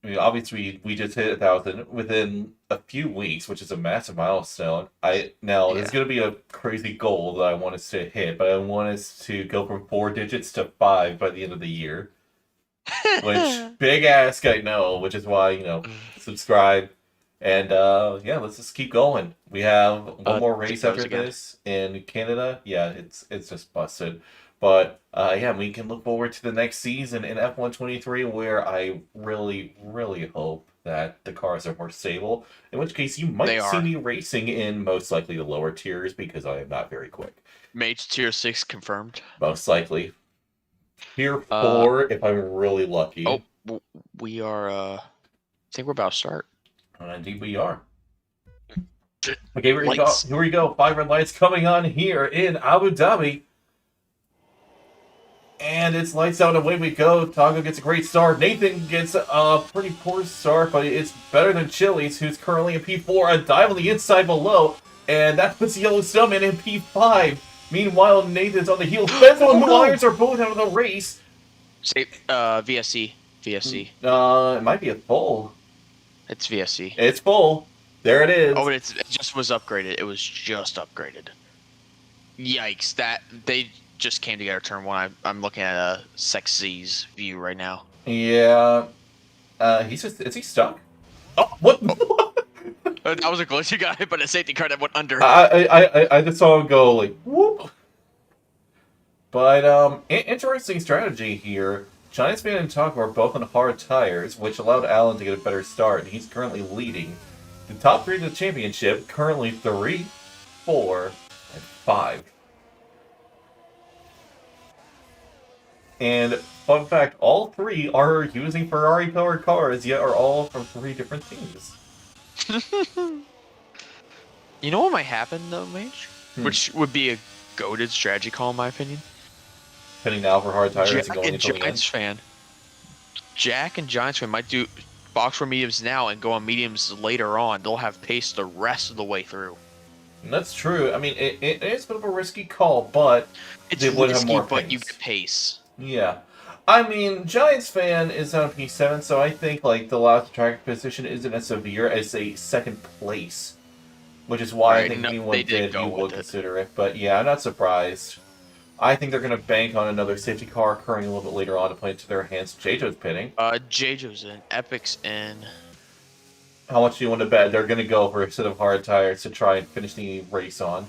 mean, obviously, we just hit 1,000 within a few weeks, which is a massive milestone. There's going to be a crazy goal that I want us to hit, but I want us to go from 4 digits to 5 by the end of the year. Which, big ask, I know, which is why, subscribe. And, let's just keep going. We have one more race after this in Canada. Yeah, it's just busted. But, we can look forward to the next season in F123, where I really, really hope that the cars are more stable. In which case, you might see me racing in most likely the lower tiers, because I am not very quick. Mage tier 6 confirmed. Most likely. Tier Uh, 4 if I'm really lucky. Oh, we are. I think we're about to start. Indeed we are. Okay, here we go. Lights. Here we go. 5 red lights coming on here in Abu Dhabi. And it's lights out, away we go. Taco gets a great start. Nathan gets a pretty poor start, but it's better than Chili's, who's currently in P4. A dive on the inside below, and that puts Yellowstone in P5. Meanwhile, Nathan's on the heels. Benzo and Myers are both out of the race. Say, VSC. VSC. It might be a full. It's VSC. It's full. There it is. Oh, but it just was upgraded. It was just upgraded. Yikes! That they just came together turn one. I'm looking at a Sexy's view right now. Yeah. Is he stuck? Oh, what? That was a glitch. You got hit by a safety car that went under. I just saw him go like whoop. But interesting strategy here. Giants Man and Taco are both on hard tires, which allowed Allen to get a better start, and he's currently leading. The top 3 of the championship, currently 3, 4, and 5. And fun fact, all 3 are using Ferrari-powered cars, yet are all from 3 different teams. You know what might happen though, Mage? Which would be a goated strategy call in my opinion. Pinning now for hard tires Jack and going and until the end. Giants fan. Jack and Giants fan might do box for mediums now and go on mediums later on. They'll have pace the rest of the way through. And that's true. I mean, it is a bit of a risky call, but It's they would have risky, more but you pace. get pace. Yeah. I mean, Giants fan is on P7, so I think like the last track position isn't as severe as a second place. Which is why I Right, think no, anyone they did did, go you with would it. consider it. But yeah, I'm not surprised. I think they're going to bank on another safety car occurring a little bit later on to play into their hands. J-Jo's pitting. J-Jo's in. Epic's in. How much do you want to bet they're going to go for a set of hard tires to try and finish the race on?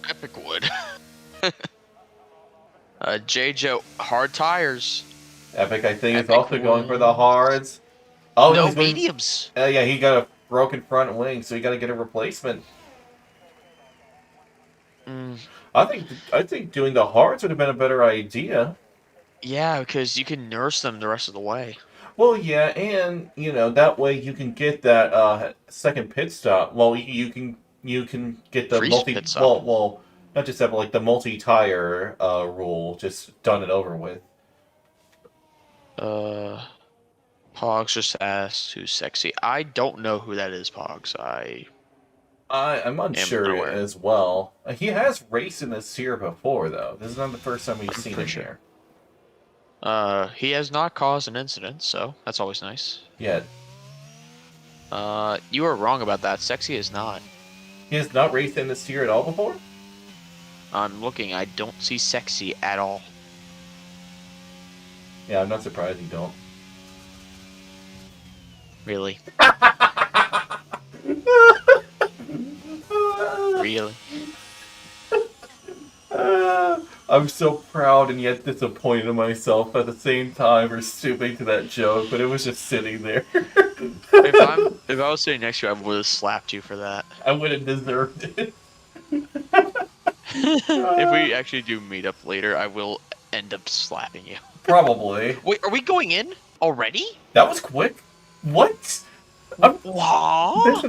Epic would. J-Jo, hard tires. Epic, I think, is Epic also going for the would. hards. Oh, No, he's going... mediums. Yeah, he got a broken front wing, so he got to get a replacement. I think doing the hards would have been a better idea. Yeah, because you can nurse them the rest of the way. Well, yeah, and you know that way you can get that second pit stop. Well, you can get the Free multi. pit stop. Well, not just that, but like the multi-tire rule just done and over with. Pogs just asked who's sexy. I don't know who that is, Pogs. I'm unsure unaware. as well. He has raced in this here before, though. This is not the first time we've seen him pretty sure. here. He has not caused an incident, so that's always nice. Yet. You are wrong about that. Sexy is not. He has not raced in this tier at all before? I'm looking. I don't see sexy at all. Yeah, I'm not surprised you don't. Really? Really? I'm so proud and yet disappointed in myself at the same time for stooping to that joke, but it was just sitting there. If I was sitting next to you, I would have slapped you for that. I would have deserved it. If we actually do meet up later, I will end up slapping you. Probably. Wait, are we going in already? That was quick. What? What?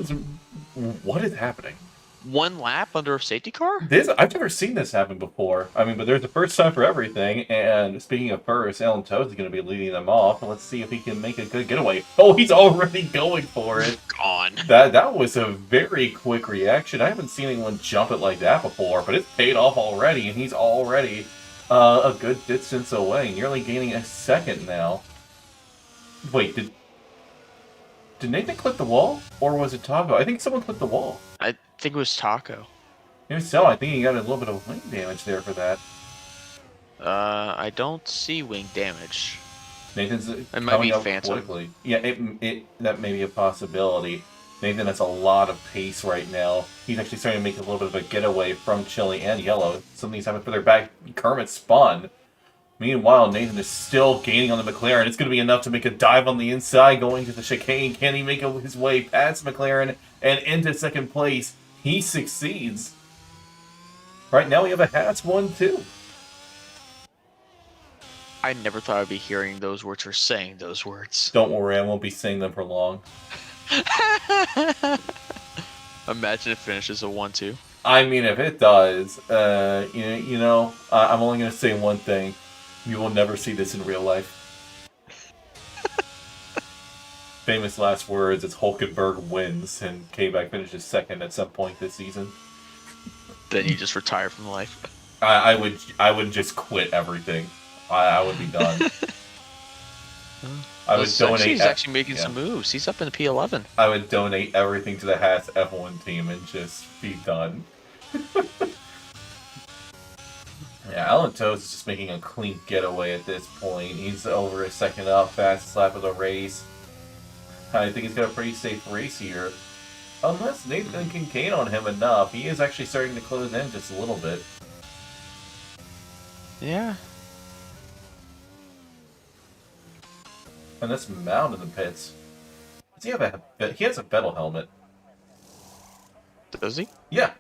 What is happening? One lap under a safety car? I've never seen this happen before. I mean, but there's a first time for everything. And speaking of first, Alan Toad is going to be leading them off. Let's see if he can make a good getaway. Oh, he's already going for it. Gone. That was a very quick reaction. I haven't seen anyone jump it like that before, but it's paid off already, and he's already a good distance away, nearly gaining a second now. Wait, did Nathan clip the wall, or was it Taco? I think someone clipped the wall. I think it was Taco. If so, I think he got a little bit of wing damage there for that. I don't see wing damage. Nathan's might coming be up Phantom. quickly. Yeah, that may be a possibility. Nathan has a lot of pace right now. He's actually starting to make a little bit of a getaway from Chili and Yellow. Something's happened for their back. Kermit spun. Meanwhile, Nathan is still gaining on the McLaren. It's going to be enough to make a dive on the inside, going to the chicane. Can he make his way past McLaren and into second place? He succeeds. Right now, we have a Hats 1-2. I never thought I'd be hearing those words or saying those words. Don't worry, I won't be saying them for long. Imagine it finishes a 1-2. I mean, if it does, I'm only going to say one thing. You will never see this in real life. Famous last words, it's Hulkenberg wins, and K-Bag finishes second at some point this season. Then you just retire from life. I would just quit everything. I would be done. I would donate. He's actually making some moves. He's up in the P11. I would donate everything to the Haas F1 team and just be done. Yeah, Alan Toast is just making a clean getaway at this point. He's over a second up, fastest lap of the race. I think he's got a pretty safe race here. Unless Nathan can gain on him enough, he is actually starting to close in just a little bit. Yeah. And that's Mound in the pits. Does he have he has a Vettel helmet. Does he? Yeah.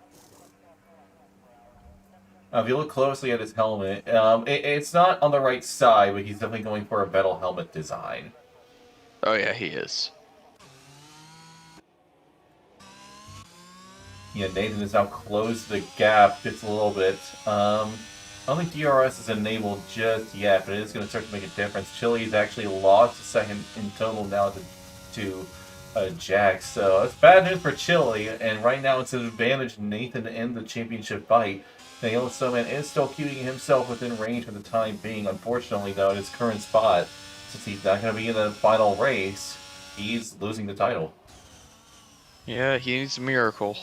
If you look closely at his helmet, it's not on the right side, but he's definitely going for a Vettel helmet design. Oh yeah, he is. Yeah, Nathan has now closed the gap just a little bit. I don't think DRS is enabled just yet, but it is going to start to make a difference. Chili's actually lost a second in total now to Jack, so it's bad news for Chili, and right now it's an advantage Nathan in the championship fight. The Yellow Snowman is still keeping himself within range for the time being. Unfortunately, though, in his current spot, since he's not going to be in the final race, he's losing the title. Yeah, he needs a miracle.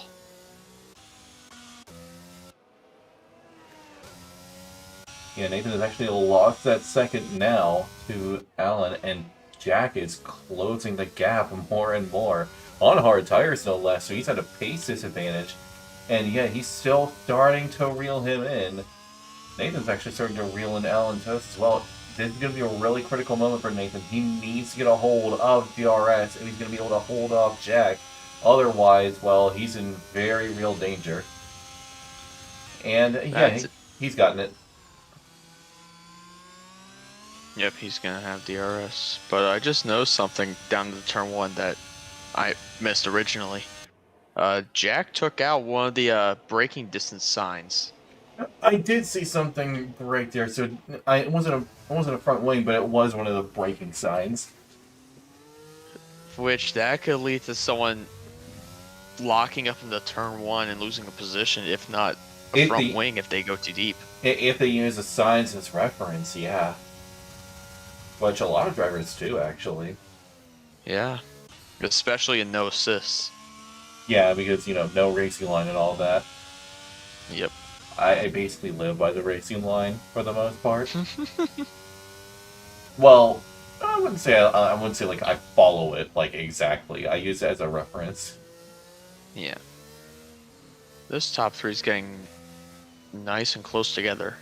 Yeah, Nathan has actually lost that second now to Alan, and Jack is closing the gap more and more. On hard tires, no less, so he's at a pace disadvantage. And yeah, he's still starting to reel him in. Nathan's actually starting to reel in Alan Toast as well. This is going to be a really critical moment for Nathan. He needs to get a hold of DRS, and he's going to be able to hold off Jack. Otherwise, well, he's in very real danger. And yeah, he's gotten it. Yep, he's gonna have DRS. But I just noticed something down to the turn 1 that I missed originally. Jack took out one of the braking distance signs. I did see something right there. So it wasn't a front wing, but it was one of the braking signs. Which that could lead to someone locking up in the turn 1 and losing a position, if not a front wing, if they go too deep. If they use the signs as reference, yeah. Which a lot of drivers do, actually. Yeah. Especially in no assists. Yeah, because, no racing line and all that. Yep. I basically live by the racing line, for the most part. Well, I wouldn't say like I follow it, like, exactly. I use it as a reference. Yeah. This top 3 is getting nice and close together.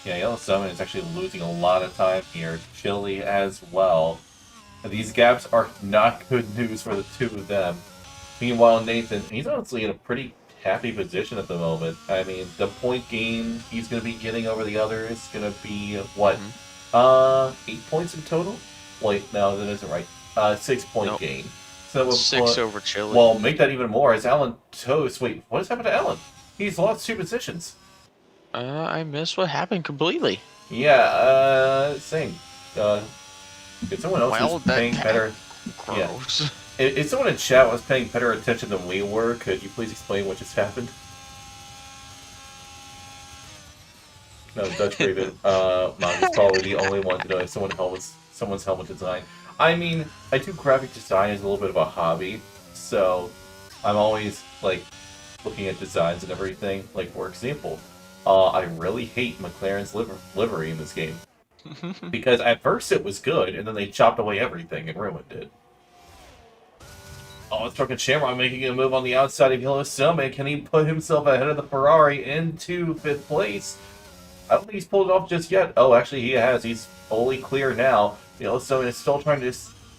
Yeah, Yellow Summon is actually losing a lot of time here. Chili as well. These gaps are not good news for the two of them. Meanwhile, Nathan, he's honestly in a pretty happy position at the moment. I mean, the point gain he's going to be getting over the other is going to be, what, 8 points in total? Wait, no, that isn't right. 6-point gain. So that 6 over Chili. Well, make that even more. As Alan Toast, wait, what has happened to Alan? He's lost 2 positions. I missed what happened completely. Yeah, same. If someone else was paying better... Gross. Yeah. If someone in chat was paying better attention than we were, could you please explain what just happened? No, Dutch Raven. Mom is probably the only one to know if someone's helmet design. I mean, I do graphic design as a little bit of a hobby, so I'm always, like, looking at designs and everything. Like, for example, I really hate McLaren's livery in this game. Because at first it was good, and then they chopped away everything and ruined it. Oh, it's Drunken Shamrock making a move on the outside of Yellow Summit. Can he put himself ahead of the Ferrari into 5th place? I don't think he's pulled it off just yet. Oh, actually he has. He's fully clear now. Yellow Summit is still trying to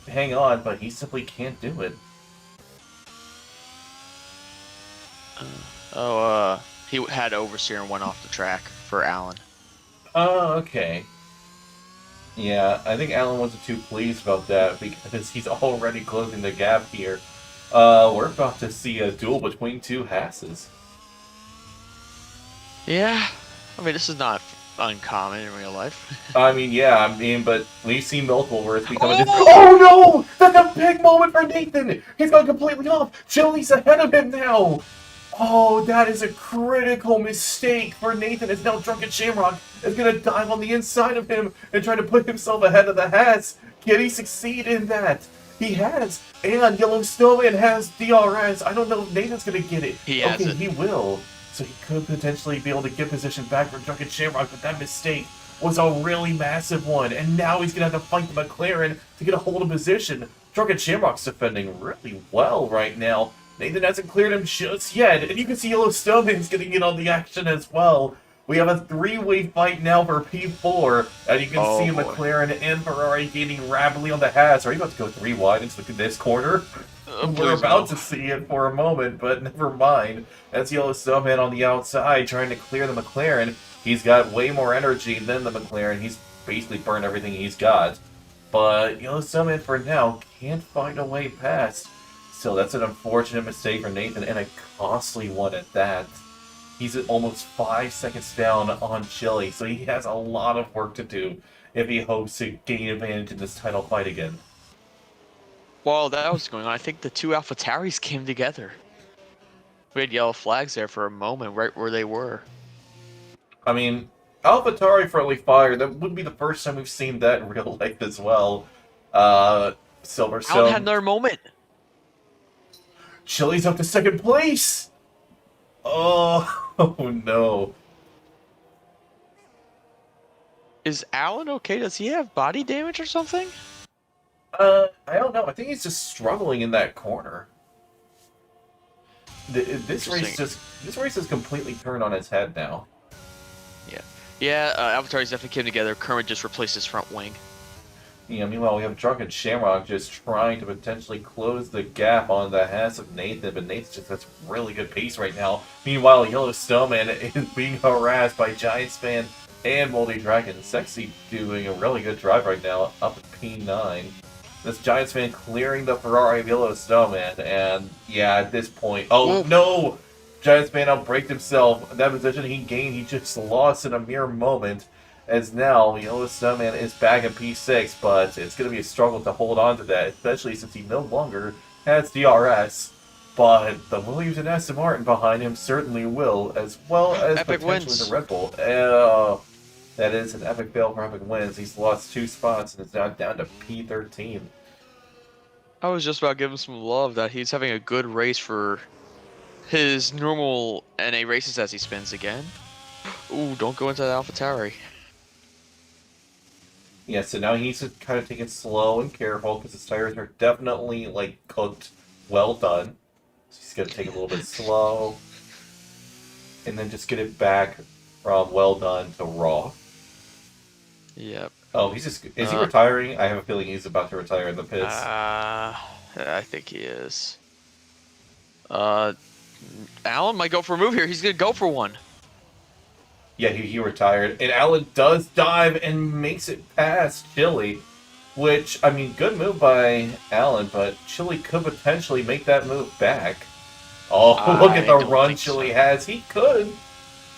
hang on, but he simply can't do it. He had Overseer and went off the track for Alan. Oh, okay. Yeah, I think Alan wasn't too pleased about that because he's already closing the gap here. We're about to see a duel between two Hasses. Yeah, I mean, this is not uncommon in real life. I mean, yeah, I mean, but we've seen multiple where it's become a Oh! Oh no! That's a big moment for Nathan! He's gone completely off! Chili's ahead of him now! Oh, that is a critical mistake for Nathan as now Drunken Shamrock is going to dive on the inside of him and try to put himself ahead of the Hats. Can he succeed in that? He has, and Yellow Snowman has DRS. I don't know if Nathan's going to get it. He has okay, it. he will. So he could potentially be able to get position back for Drunken Shamrock, but that mistake was a really massive one. And now he's going to have to fight the McLaren to get a hold of position. Drunken Shamrock's defending really well right now. Nathan hasn't cleared him just yet, and you can see Yellow Snowman's getting in on the action as well. We have a three-way fight now for P4, and you can see boy. McLaren and Ferrari gaining rapidly on the Haas. Are you about to go three wide into this corner? We're Please about no. to see it for a moment, but never mind. That's Yellow Snowman on the outside trying to clear the McLaren. He's got way more energy than the McLaren. He's basically burned everything he's got. But Yellow Snowman, for now, can't find a way past. Still, that's an unfortunate mistake for Nathan, and a costly one at that. He's at almost 5 seconds down on Chili, so he has a lot of work to do if he hopes to gain advantage in this title fight again. While that was going on, I think the two AlphaTauris came together. We had yellow flags there for a moment, right where they were. I mean, AlphaTauri friendly fire, that would be the first time we've seen that in real life as well. Silverstone. Alan had another moment. Chili's up to second place! Oh, oh no. Is Alan okay? Does he have body damage or something? I don't know. I think he's just struggling in that corner. This race has completely turned on its head now. Yeah, AlphaTauris definitely came together. Kermit just replaced his front wing. Yeah, meanwhile, we have Drunken Shamrock just trying to potentially close the gap on the Haas of Nathan, but Nathan just has really good pace right now. Meanwhile, Yellow Snowman is being harassed by Giant Span and Moldy Dragon. Sexy doing a really good drive right now, up at P9. This Giant Span clearing the Ferrari of Yellow Snowman, and yeah, at this point... Oh, no! Giant Span outbraked himself. That position he gained, he just lost in a mere moment. As now, Yellow Snowman is back in P6, but it's going to be a struggle to hold on to that, especially since he no longer has DRS. But the Williams and Aston Martin behind him certainly will, as well as Epic potentially wins. the Red Bull. That is an epic fail for Epic Wins. He's lost 2 spots and is now down to P13. I was just about to give him some love that he's having a good race for his normal NA races as he spins again. Ooh, don't go into the AlphaTauri. Yeah, so now he needs to kind of take it slow and careful because his tires are definitely, like, cooked, well done. So he's going to take it a little bit slow. And then just get it back from well done to raw. Yep. Oh, is he retiring? I have a feeling he's about to retire in the pits. I think he is. Alan might go for a move here. He's gonna go for one. Yeah, he retired. And Alan does dive and makes it past Chili. Which, I mean, good move by Alan, but Chili could potentially make that move back. Oh, look at the run Chili has. He could.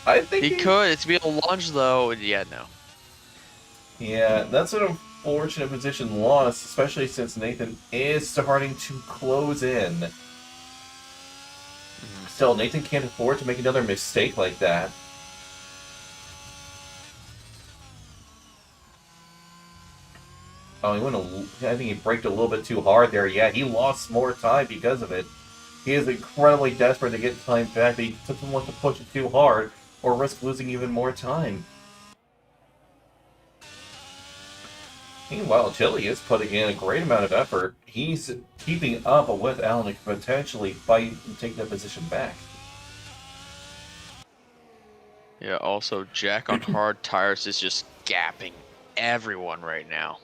I think he could. It's be a lunge, though. Yeah, no. Yeah, that's an unfortunate position loss, especially since Nathan is starting to close in. Still, Nathan can't afford to make another mistake like that. Oh, I think he braked a little bit too hard there. Yeah, he lost more time because of it. He is incredibly desperate to get time back, but he doesn't want to push it too hard or risk losing even more time. Meanwhile, Chili is putting in a great amount of effort. He's keeping up with Alan and can potentially fight and take that position back. Yeah, also, Jack on hard tires is just gapping everyone right now.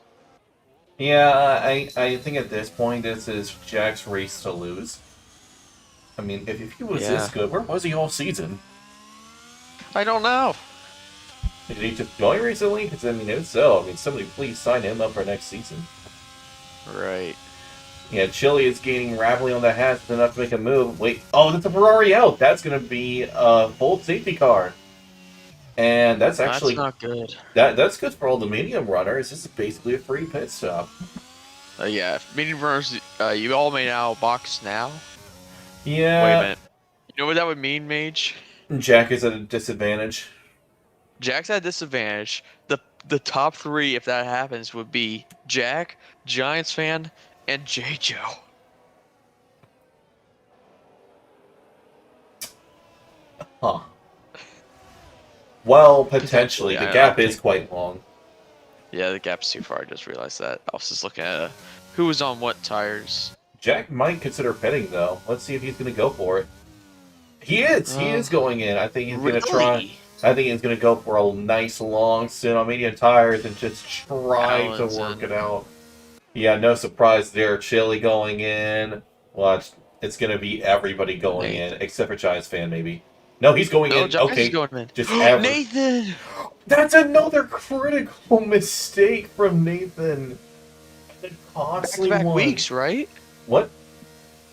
Yeah, I think at this point, this is Jack's race to lose. I mean, if he was this good, where was he all season? I don't know. Did he just join recently? Because, I mean, if so, I mean, somebody please sign him up for next season. Right. Yeah, Chile is gaining rapidly on the hats enough to make a move. Wait, oh, that's a Ferrari out! That's going to be a full safety car. And that's actually... That's not good. That's good for all the medium runners. This is basically a free pit stop. Yeah, medium runners, you all may now box now. Yeah. Wait a minute. You know what that would mean, Mage? Jack is at a disadvantage. Jack's at a disadvantage. The top three, if that happens, would be Jack, Giants fan, and J. Joe. Huh. Well, potentially. The I gap don't is think- quite long. Yeah, the gap's too far. I just realized that. I was just looking at who was on what tires. Jack might consider pitting, though. Let's see if he's going to go for it. He is! He is going in. I think he's going to try... Really? I think he's going to go for a nice long stint on medium tires and just try to work it out. Yeah, no surprise there. Chile going in. Watch. It's going to be everybody going in, except for Giants fan, maybe. No, he's going in. Giants Okay. is going in. Just Nathan! That's another critical mistake from Nathan. A costly Back-to-back one. weeks, right? What?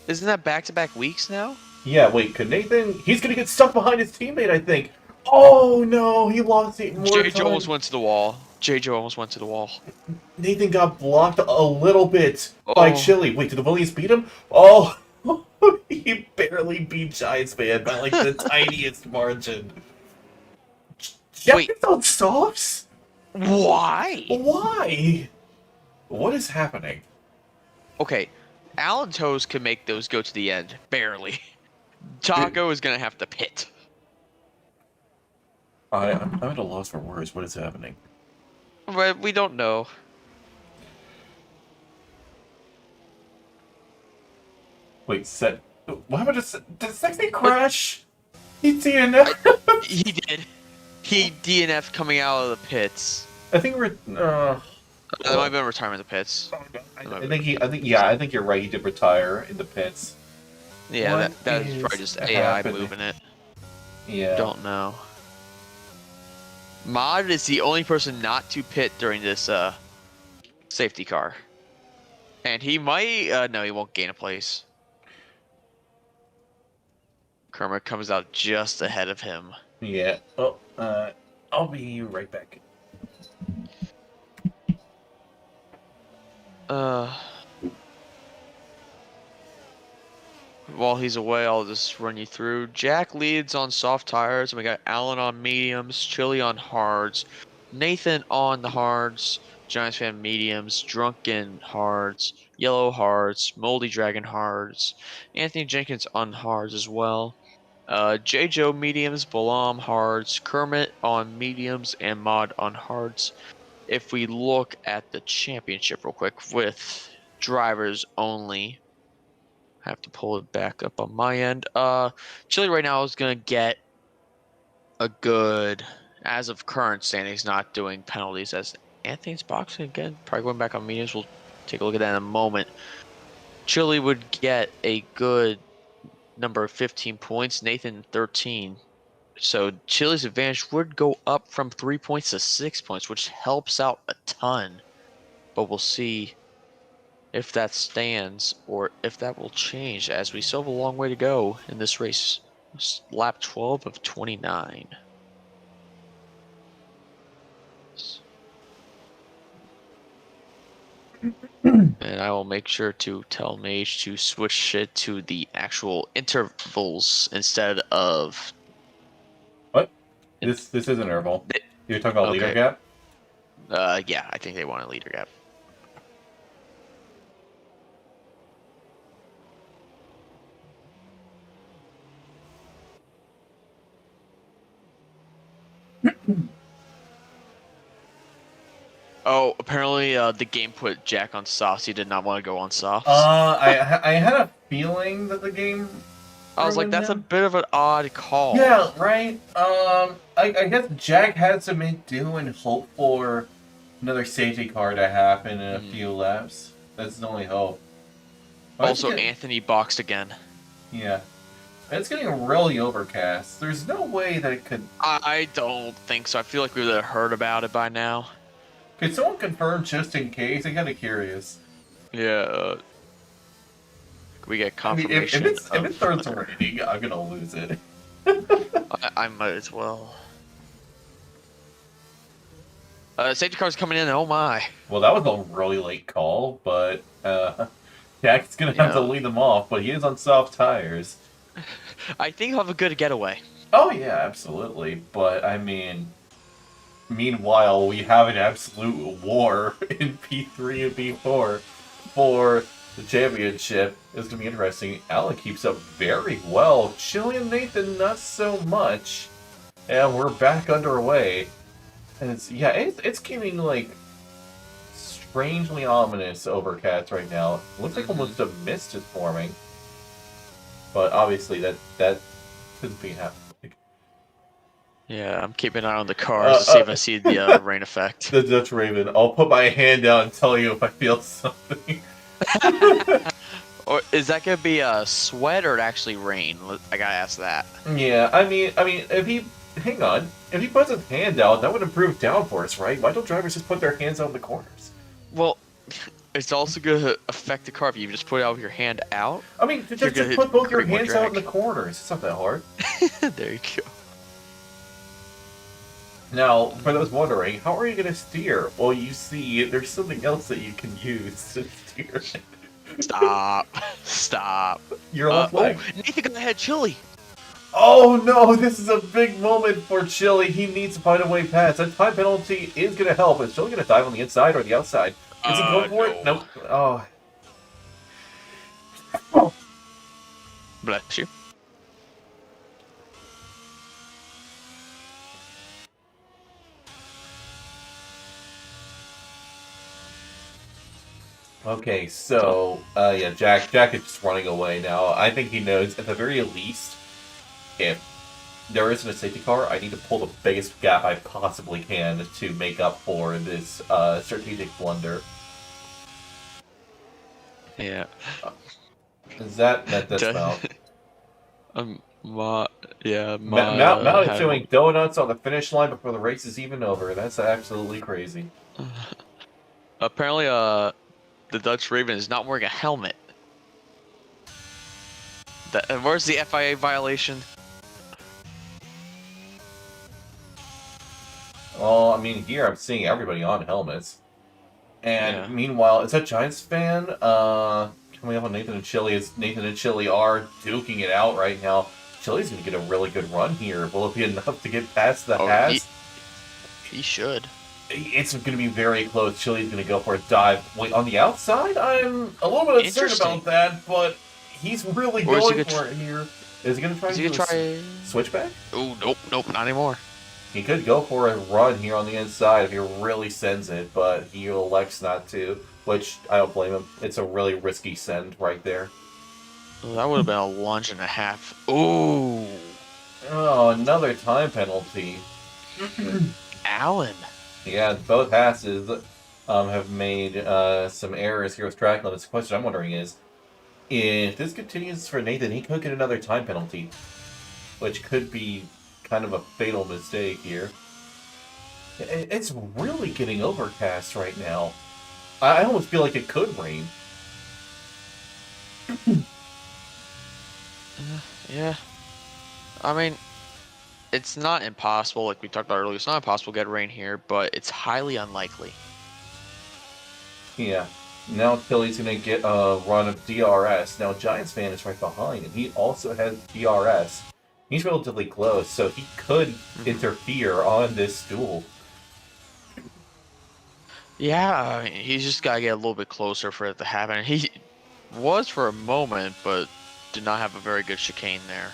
Isn't that back-to-back weeks now? Yeah, wait, could Nathan... He's going to get stuck behind his teammate, I think. Oh, no, he lost it more J. time. Joe almost went to the wall. J. Joe almost went to the wall. Nathan got blocked a little bit by Oh. Chile. Wait, did the Williams beat him? Oh, he barely beat Giants fan by like the tiniest margin. Jack Wait. is on softs? Why? Why? What is happening? Okay, Allen Toes can make those go to the end. Barely. Taco is going to have to pit. I'm at a loss for words. What is happening? But we don't know. Wait, set. What happened to did Sexy crash? He DNF. He did. He DNF coming out of the pits. I think we're. That might have been retirement of the pits. I think you're right. He did retire in the pits. Yeah, What that is is probably just AI happening? moving it. Yeah. Don't know. Mod is the only person not to pit during this safety car. And he might... no, he won't gain a place. Kermit comes out just ahead of him. Yeah. Oh, I'll be right back. While he's away, I'll just run you through. Jack leads on soft tires, and we got Allen on mediums, Chili on hards, Nathan on the hards, Giants fan mediums, Drunken hards, Yellow hards, Moldy Dragon hards, Anthony Jenkins on hards as well. J. Joe mediums, Balam hards, Kermit on mediums, and Mod on hards. If we look at the championship real quick with drivers only, I have to pull it back up on my end. Chile right now is going to get a good, as of current standings, not doing penalties as Anthony's boxing again. Probably going back on mediums. We'll take a look at that in a moment. Chile would get a good number of 15 points, Nathan 13. So Chile's advantage would go up from 3 points to 6 points, which helps out a ton. But we'll see if that stands or if that will change, as we still have a long way to go in this race. It's lap 12 of 29. And I will make sure to tell Mage to switch it to the actual intervals instead of... What? This is an interval. You're talking about leader Okay. gap? Yeah, I think they want a leader gap. Oh, apparently the game put Jack on softs. He did not want to go on softs. I had a feeling that the game. I was like, ruined that's a him. bit of an odd call. Yeah, right. I guess Jack had to make do and hope for another safety car to happen in a few laps. That's the only hope. Why Also, did he get- Anthony boxed again. Yeah. It's getting really overcast. There's no way that it could... I don't think so. I feel like we would have heard about it by now. Could someone confirm just in case? I'm kind of curious. Yeah. We get I mean, if confirmation. if it starts raining, I'm gonna lose it. I might as well. Safety car's coming in. Oh my. Well, that was a really late call, but Jack's gonna have to lead them off, but he is on soft tires. I think he'll have a good getaway. Oh yeah, absolutely. But I mean, meanwhile, we have an absolute war in P3 and P4 for the championship. It's gonna be interesting. Alan keeps up very well. Chili and Nathan, not so much. And we're back underway. And it's getting like strangely ominous overcast right now. Looks like almost a mist is forming. But obviously that could be happening. Yeah, I'm keeping an eye on the cars to see if I see the rain effect. The Dutch Raven. I'll put my hand out and tell you if I feel something. Or is that gonna be a sweat or actually rain? I gotta ask that. Yeah, I mean, if he puts his hand out, that would improve downforce, right? Why don't drivers just put their hands out in the corners? Well, it's also gonna affect the car if you just put out your hand out. I mean, just put both your hands out in the drag. corners. It's not that hard. There you go. Now, for those wondering, how are you going to steer? Well, you see, there's something else that you can use to steer. Stop. Stop. Your left leg. Nathan got ahead, Chili. Oh no, this is a big moment for Chili. He needs to find a way past. That time penalty is going to help. Is Chili going to dive on the inside or the outside? Is he going for it? Nope. Oh. Bless you. Okay, so, yeah, Jack is just running away now. I think he knows, at the very least, if there isn't a safety car, I need to pull the biggest gap I possibly can to make up for this strategic blunder. Yeah. Is that's Mount? Mount Mount is doing donuts on the finish line before the race is even over. That's absolutely crazy. Apparently, the Dutch Raven is not wearing a helmet. Where's the FIA violation? Well, I mean, here I'm seeing everybody on helmets. And Yeah. meanwhile, is that Giants fan coming up on Nathan and Chili? As Nathan and Chili are duking it out right now. Chili's going to get a really good run here. Will it be enough to get past the Haas? He should. It's going to be very close. Chili's going to go for a dive. Wait, on the outside? I'm a little bit uncertain about that, but he's really going for it here. Is he going to try to do a switchback? Oh, nope, not anymore. He could go for a run here on the inside if he really sends it, but he elects not to, which I don't blame him. It's a really risky send right there. Well, that would have been a lunge and a half. Ooh. Oh, another time penalty. Alan. Yeah, both Hasses have made some errors here with track limits. The question I'm wondering is, if this continues for Nathan, he could get another time penalty, which could be kind of a fatal mistake here. It's really getting overcast right now. I almost feel like it could rain. Yeah. I mean, it's not impossible, like we talked about earlier. It's not impossible to get rain here, but it's highly unlikely. Yeah. Now Tilly's going to get a run of DRS. Now Giants fan is right behind, and he also has DRS. He's relatively close, so he could interfere on this duel. Yeah, I mean, he's just got to get a little bit closer for it to happen. He was for a moment, but did not have a very good chicane there.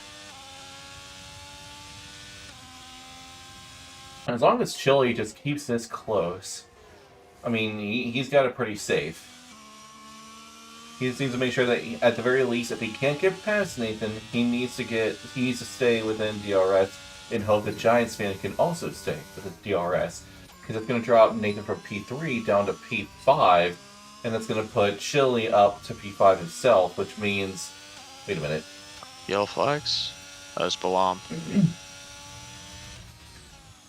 As long as Chili just keeps this close, I mean, he's got it pretty safe. He just needs to make sure that, at the very least, if he can't get past Nathan, he needs to stay within DRS in hope that Giants fan can also stay within DRS. Because it's going to drop Nathan from P3 down to P5, and that's going to put Chili up to P5 himself, which means... Wait a minute. Yellow flags. That's Balam.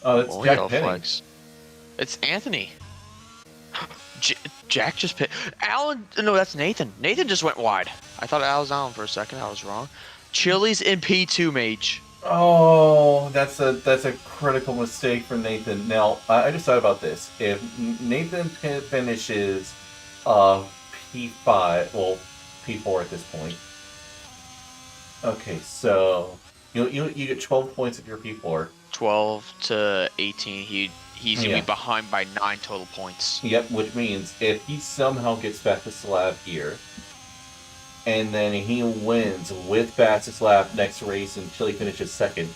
Oh, it's Only Jack yellow Penny. flags. It's Anthony. Jack just pit. Alan. No, that's Nathan. Nathan just went wide. I thought Al was Alan for a second. I was wrong. Chili's in P2, Mage. Oh, that's a critical mistake for Nathan. Now, I just thought about this. If Nathan finishes P5, well, P4 at this point. Okay, so you get 12 points if you're P4. 12 to 18. He's gonna Yeah. be behind by 9 total points. Yep, which means if he somehow gets back to Slab here, and then he wins with fastest lap next race and Chili finishes second,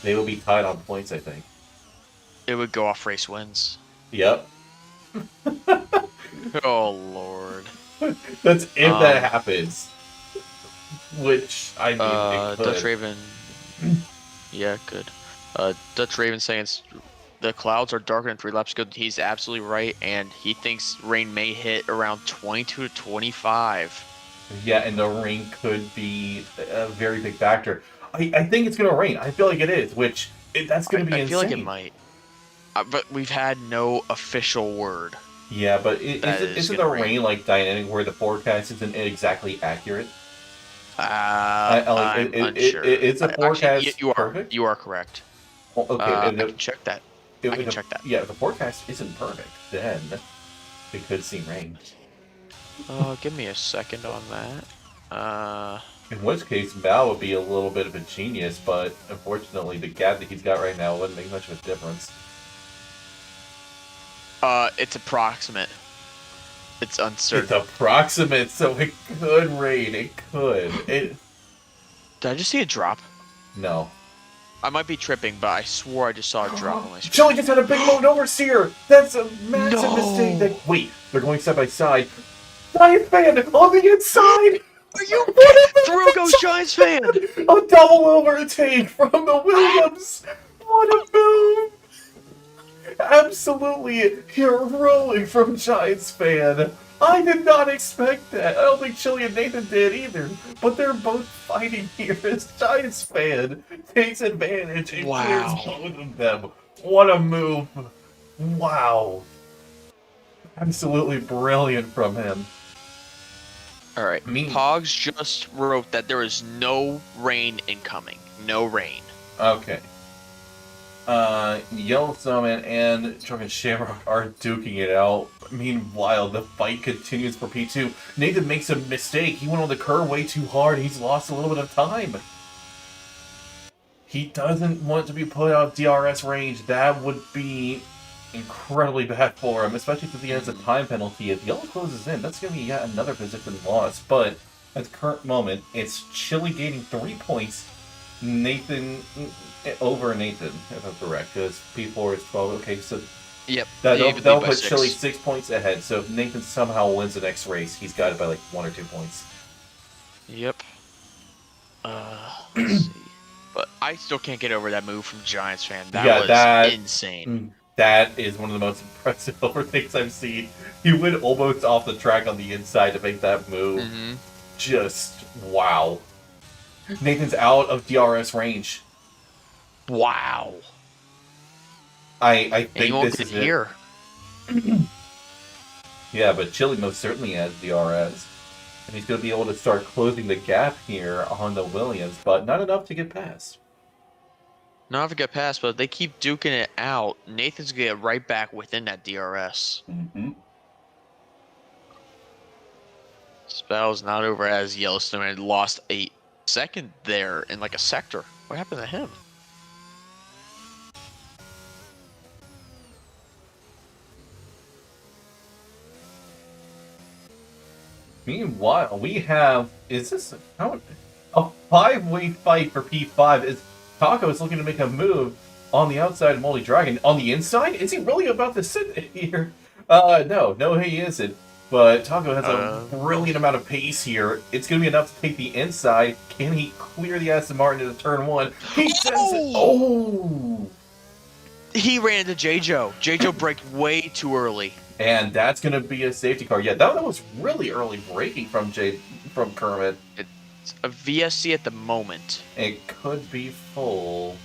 they will be tied on points, I think. It would go off race wins. Yep. Oh lord. That's if that happens. Which, I mean, it could. Dutch Raven. Yeah, good. Dutch Raven saying the clouds are darker than 3 laps ago. He's absolutely right, and he thinks rain may hit around 22 to 25. Yeah, and the rain could be a very big factor. I think it's going to rain. I feel like it is, which that's going to be I insane. feel like it might. But we've had no official word. Yeah, but That is isn't the gonna rain rain. like dynamic where the forecast isn't exactly accurate? I'm unsure. It's a Actually, forecast you are perfect? you are correct. Well, okay, I and can check that. I can check that. Yeah, if the forecast isn't perfect, then we could see rain. Give me a second on that. In which case, Mal would be a little bit of a genius, but unfortunately, the gap that he's got right now wouldn't make much of a difference. It's approximate. It's uncertain. It's approximate, so it could rain. It could. Did I just see a drop? No. I might be tripping, but I swore I just saw a drop on my screen. Joey just had a big mode oversteer! That's a massive No. mistake. Wait, they're going side by side. Giant fan on the inside! Are you Through goes Giants fan! A double overtake from the Williams! What a move! Absolutely heroic from Giants fan. I did not expect that. I don't think Chili and Nathan did either. But they're both fighting here as Giants fan takes advantage and Wow. clears both of them. What a move. Wow. Absolutely brilliant from him. Alright, Pogs just wrote that there is no rain incoming. No rain. Okay. Yellowstone and Drunken Shamrock are duking it out. Meanwhile, the fight continues for P2. Nathan makes a mistake. He went on the curve way too hard. He's lost a little bit of time. He doesn't want to be put out of DRS range. That would be incredibly bad for him, especially since he has a time penalty. If Yellow closes in, that's going to be yet another position loss. But at the current moment, it's Chili gaining 3 points. Nathan over Nathan, if I'm correct, because P4 is 12. Okay, so Yep. that'll put Chili 6 points ahead. So if Nathan somehow wins the next race, he's got it by like 1 or 2 points. Yep. Let's see. But I still can't get over that move from Giants fan. That was insane. That is one of the most impressive overtakes I've seen. He went almost off the track on the inside to make that move. Mm-hmm. Just wow. Nathan's out of DRS range. Wow. I think Anyone this could is hear. it. Yeah, but Chili most certainly has DRS. And he's going to be able to start closing the gap here on the Williams, but not enough to get past. Not if it get past, but if they keep duking it out, Nathan's going to get right back within that DRS. Mm-hmm. This battle's not over as Yellowstone had lost a second there in like a sector. What happened to him? Meanwhile, we have a 5-way fight for P5 as Taco is looking to make a move on the outside of Moldy Dragon. On the inside? Is he really about to sit here? No, he isn't. But Taco has a brilliant amount of pace here. It's going to be enough to take the inside. Can he clear the Aston Martin into turn 1? He says it. Oh! He ran into J-Joe. J-Joe braked way too early. And that's going to be a safety car. Yeah, that was really early braking from Kermit. a VSC at the moment. It could be full,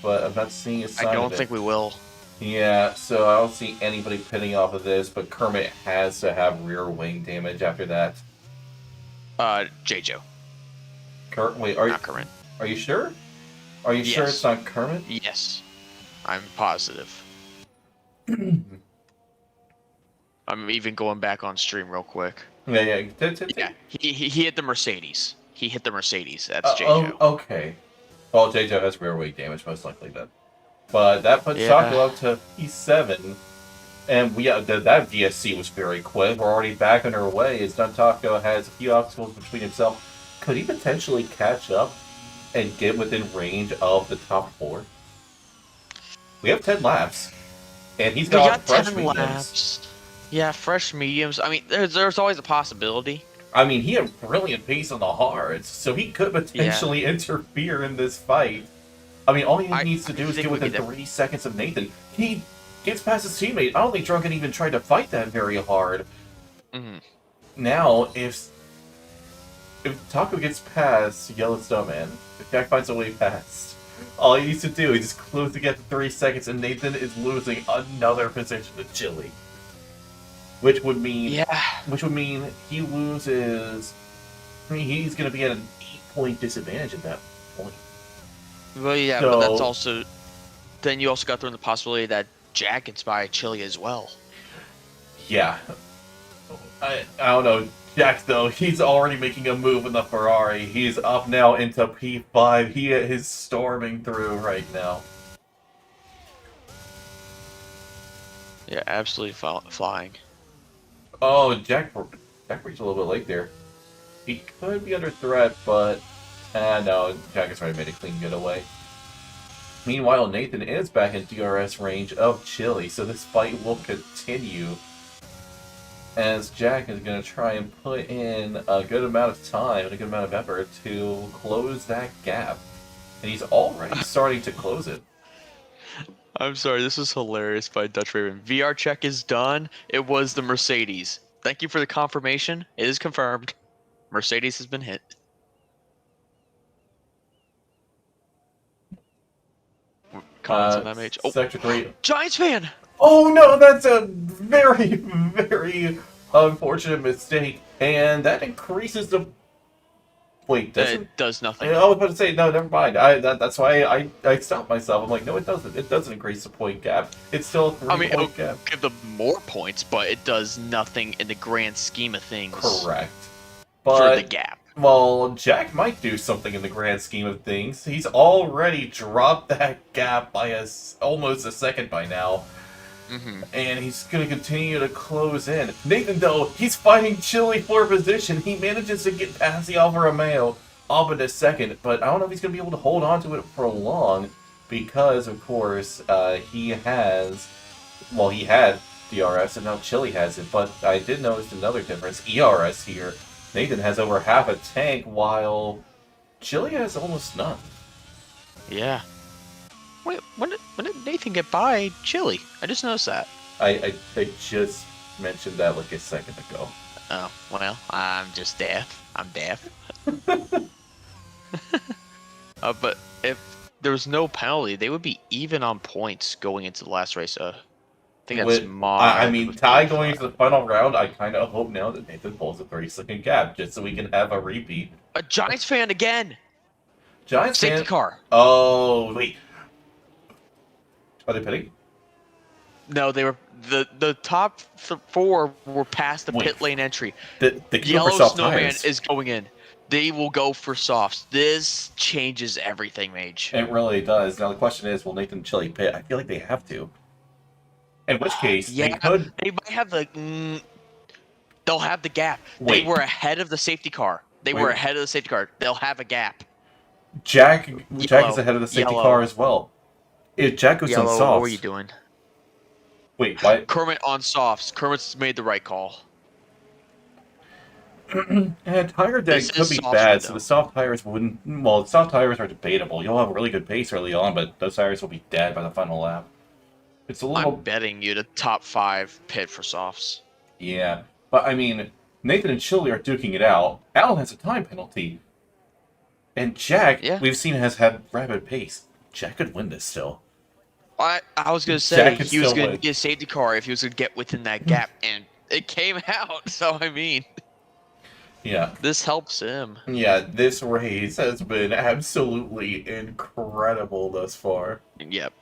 but I'm not seeing a sign I of don't it. think we will. Yeah, so I don't see anybody pitting off of this, but Kermit has to have rear wing damage after that. J-Joe, Wait, not Kermit. are you sure? Are you sure Yes. it's not Kermit? Yes, I'm positive. I'm even going back on stream real quick. Yeah. Yeah, he hit the Mercedes. He hit the Mercedes. That's J-Joe. Okay. Well, J-Joe has rear wing damage, most likely, then. But that puts Yeah. Taco up to P7. And that VSC was very quick. We're already back on our way as Taco has a few obstacles between himself. Could he potentially catch up and get within range of the top 4? We have 10 laps. And he's We got fresh 10 mediums. laps. Yeah, fresh mediums. I mean, there's always a possibility. I mean, he had brilliant pace on the hards, so he could potentially interfere in this fight. I mean, all he needs to do is get within 3 seconds of Nathan. He gets past his teammate. I don't think Drunken even tried to fight that very hard. Mm-hmm. Now, if Taco gets past Yellow Snowman, if Jack finds a way past, all he needs to do is just close the gap to 3 seconds, and Nathan is losing another position to Chili. Which would mean he loses. I mean, he's going to be at an 8-point disadvantage at that point. Well, yeah, So, but that's also. Then you also got thrown the possibility that Jack gets by Chili as well. Yeah. I don't know. Jack, though, he's already making a move in the Ferrari. He's up now into P5. He is storming through right now. Yeah, absolutely flying. Oh, Jack reached a little bit late there. He could be under threat, but no, Jack has already made a clean getaway. Meanwhile, Nathan is back in DRS range of Chili, so this fight will continue as Jack is going to try and put in a good amount of time and a good amount of effort to close that gap. And he's already starting to close it. I'm sorry, this is hilarious by Dutch Raven. VR check is done. It was the Mercedes. Thank you for the confirmation. It is confirmed. Mercedes has been hit. Comments on that mage. Oh, Sector 3. Giants fan! Oh no, that's a very, very unfortunate mistake. And that increases the... Wait, doesn't... It does nothing. I was about to say, no, never mind. That's why I stopped myself. I'm like, no, it doesn't. It doesn't increase the point gap. It's still a 3-point gap. Give them more points, but it does nothing in the grand scheme of things. Correct. For But, the gap. well, Jack might do something in the grand scheme of things. He's already dropped that gap by almost a second by now. Mm-hmm. And he's going to continue to close in. Nathan, though, he's fighting Chili for position. He manages to get past the Alfa Romeo up in a second, but I don't know if he's going to be able to hold on to it for long because, of course, he had DRS and now Chili has it. But I did notice another difference. ERS here. Nathan has over half a tank while Chili has almost none. Yeah. Wait, when did Nathan get by Chili? I just noticed that. I just mentioned that like a second ago. Oh, well, I'm just deaf. I'm deaf. But if there was no penalty, they would be even on points going into the last race. I think that's I mean, tie going into the final round, I kind of hope now that Nathan pulls a 30-second gap just so we can have a repeat. A Giants fan again! Giants Safety fan? car. Oh, wait. Are they pitting? No, they were the top 4 were past the pit lane entry. The Yellow soft Snowman tires. is going in. They will go for softs. This changes everything, Mage. It really does. Now the question is, will Nathan and Chili pit? I feel like they have to. In which case, they could. They might have they'll have the gap. Wait. They were ahead of the safety car. They'll have a gap. Jack is ahead of the safety car as well. If Jack goes on Yellow, softs. what were you doing? Wait, what? Kermit on softs. Kermit's made the right call. And tire deck This could is be soft bad, shit, so though. the soft tires wouldn't. Well, the soft tires are debatable. You'll have a really good pace early on, but those tires will be dead by the final lap. It's a little. I'm betting you the top 5 pit for softs. Yeah, but I mean, Nathan and Chili are duking it out. Alan has a time penalty. And Jack, Yeah. we've seen, has had rapid pace. Jack could win this still. I was gonna say Jack could he was still gonna win. get a safety car if he was gonna get within that gap, and it came out. So I mean, Yeah. this helps him. Yeah, this race has been absolutely incredible thus far. Yep,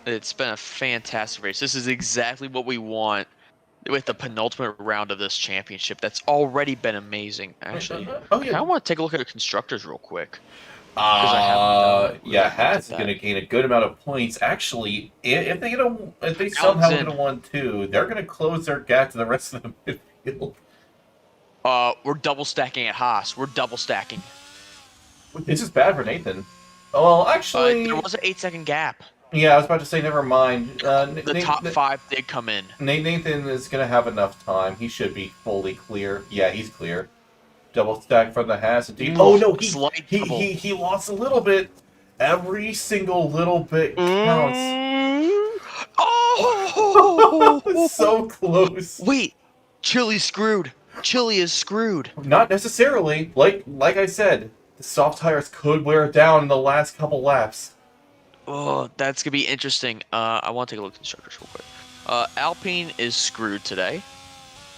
it's been a fantastic race. This is exactly what we want with the penultimate round of this championship. That's already been amazing. Actually, Oh, I yeah. kind of want to take a look at the constructors real quick. I haven't done a Yeah, really looked Haas at is going to that. gain a good amount of points. Actually, if they somehow Alex get in. a 1-2, they're going to close their gap to the rest of the midfield. We're double stacking at Haas. We're double stacking. This is bad for Nathan. Well, actually, There was an 8-second gap. yeah, I was about to say, never mind. The top 5 did come in. Nathan is going to have enough time. He should be fully clear. Yeah, he's clear. Double stack from the Haas. Oh no, Slight double. he lost a little bit. Every single little bit counts. Oh! So close. Wait, Chili's screwed. Chili is screwed. Not necessarily. Like I said, the soft tires could wear it down in the last couple laps. Oh, that's gonna be interesting. I want to take a look at constructors real quick. Alpine is screwed today.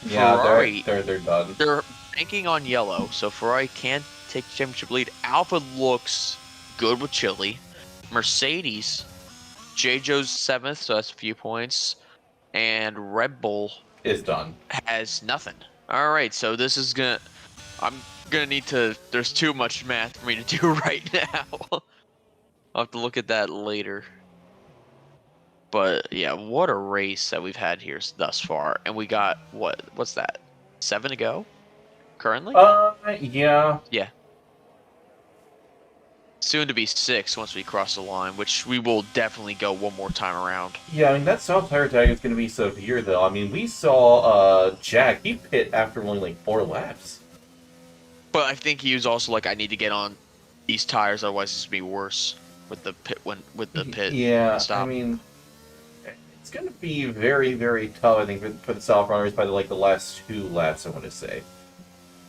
Yeah, Ferrari, they're done. they're banking on yellow, so Ferrari can take the championship lead. Alpha looks good with Chili. Mercedes, J-Joe's 7th, so that's a few points. And Red Bull Is done. has nothing. All right, so this is gonna. I'm gonna need to. There's too much math for me to do right now. I'll have to look at that later. But yeah, what a race that we've had here thus far, and we got what's that? 7 to go, currently. Yeah. Yeah. Soon to be 6 once we cross the line, which we will definitely go one more time around. Yeah, I mean, that soft tire tag is going to be severe, though. I mean, we saw Jack, he pit after only like 4 laps. But I think he was also like, I need to get on these tires, otherwise it's gonna be worse with the pit Yeah, stop. I mean, it's going to be very, very tough, I think, for the soft runners by the last 2 laps, I want to say.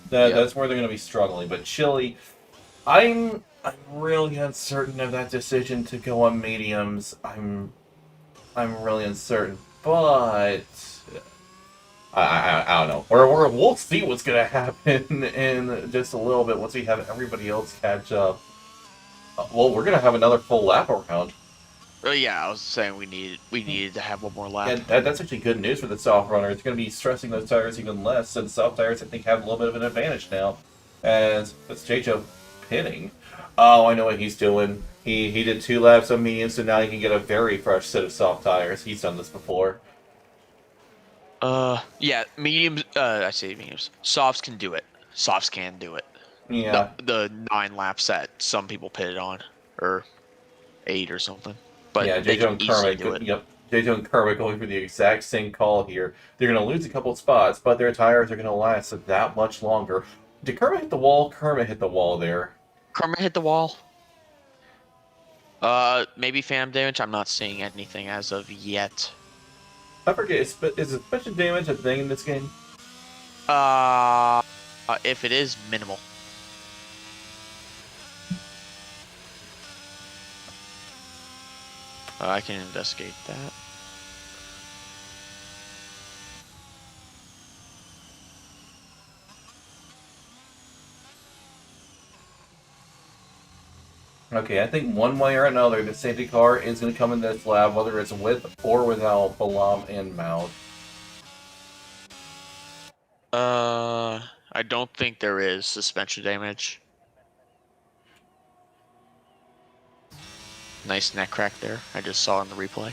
That's where they're going to be struggling. But Chile, I'm really uncertain of that decision to go on mediums. I'm really uncertain, but I don't know. We'll see what's gonna happen in just a little bit once we have everybody else catch up. Well, we're gonna have another full lap around. Yeah, I was saying we needed to have one more lap. And that's actually good news for the soft runner. It's going to be stressing those tires even less, since soft tires, I think, have a little bit of an advantage now. And that's J-Joe pitting. Oh, I know what he's doing. He did 2 laps on medium, so now he can get a very fresh set of soft tires. He's done this before. Yeah, mediums. I say mediums. Softs can do it. Softs can do it. Yeah. The 9 laps that some people pitted on, or 8 or something. But yeah, they J-Joe can and easily Kermit. do it. Yep. J-Joe and Kermit going for the exact same call here. They're going to lose a couple spots, but their tires are going to last that much longer. Did Kermit hit the wall? Kermit hit the wall there. Kermit hit the wall. Maybe phantom damage. I'm not seeing anything as of yet. I forget, is suspension damage a thing in this game? If it is, minimal. I can investigate that. Okay, I think one way or another, the safety car is going to come in this lab, whether it's with or without Balam and Mouth. I don't think there is suspension damage. Nice neck crack there. I just saw in the replay.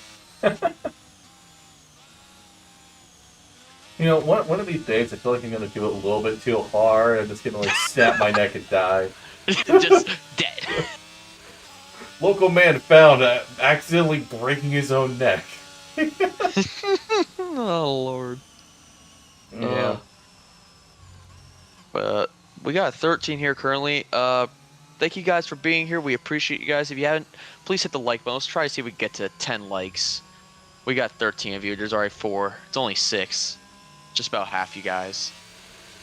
You know, one of these days, I feel like I'm going to do it a little bit too hard. I'm just going to, like, snap my neck and die. Just dead. Local man found accidentally breaking his own neck. Oh, Lord. Yeah. But we got 13 here currently. Thank you guys for being here. We appreciate you guys. If you haven't, please hit the like button. Let's try to see if we can get to 10 likes. We got 13 of you. There's already 4. It's only 6. Just about half you guys.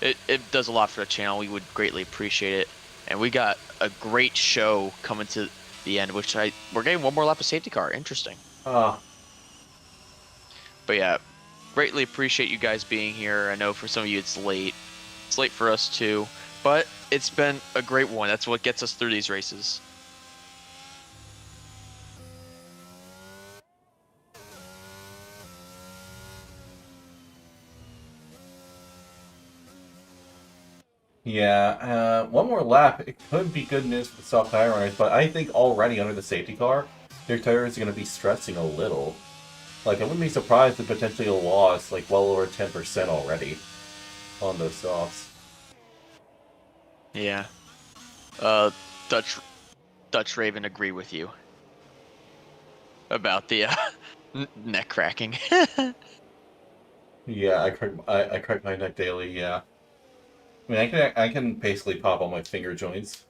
It does a lot for the channel. We would greatly appreciate it. and we got a great show coming to the end. We're getting one more lap of safety car. Interesting. Ah, But yeah, greatly appreciate you guys being here. I know for some of you it's late. It's late for us too, but it's been a great one. That's what gets us through these races. yeah. One more lap. It could be good news for the soft tire runners, but I think already under the safety car, their tires are going to be stressing a little. Like, I wouldn't be surprised if potentially a loss, like, well over 10% already on those softs. Yeah. Dutch Raven agree with you about the neck cracking. Yeah, I crack my neck daily. Yeah, I mean, I can basically pop all my finger joints.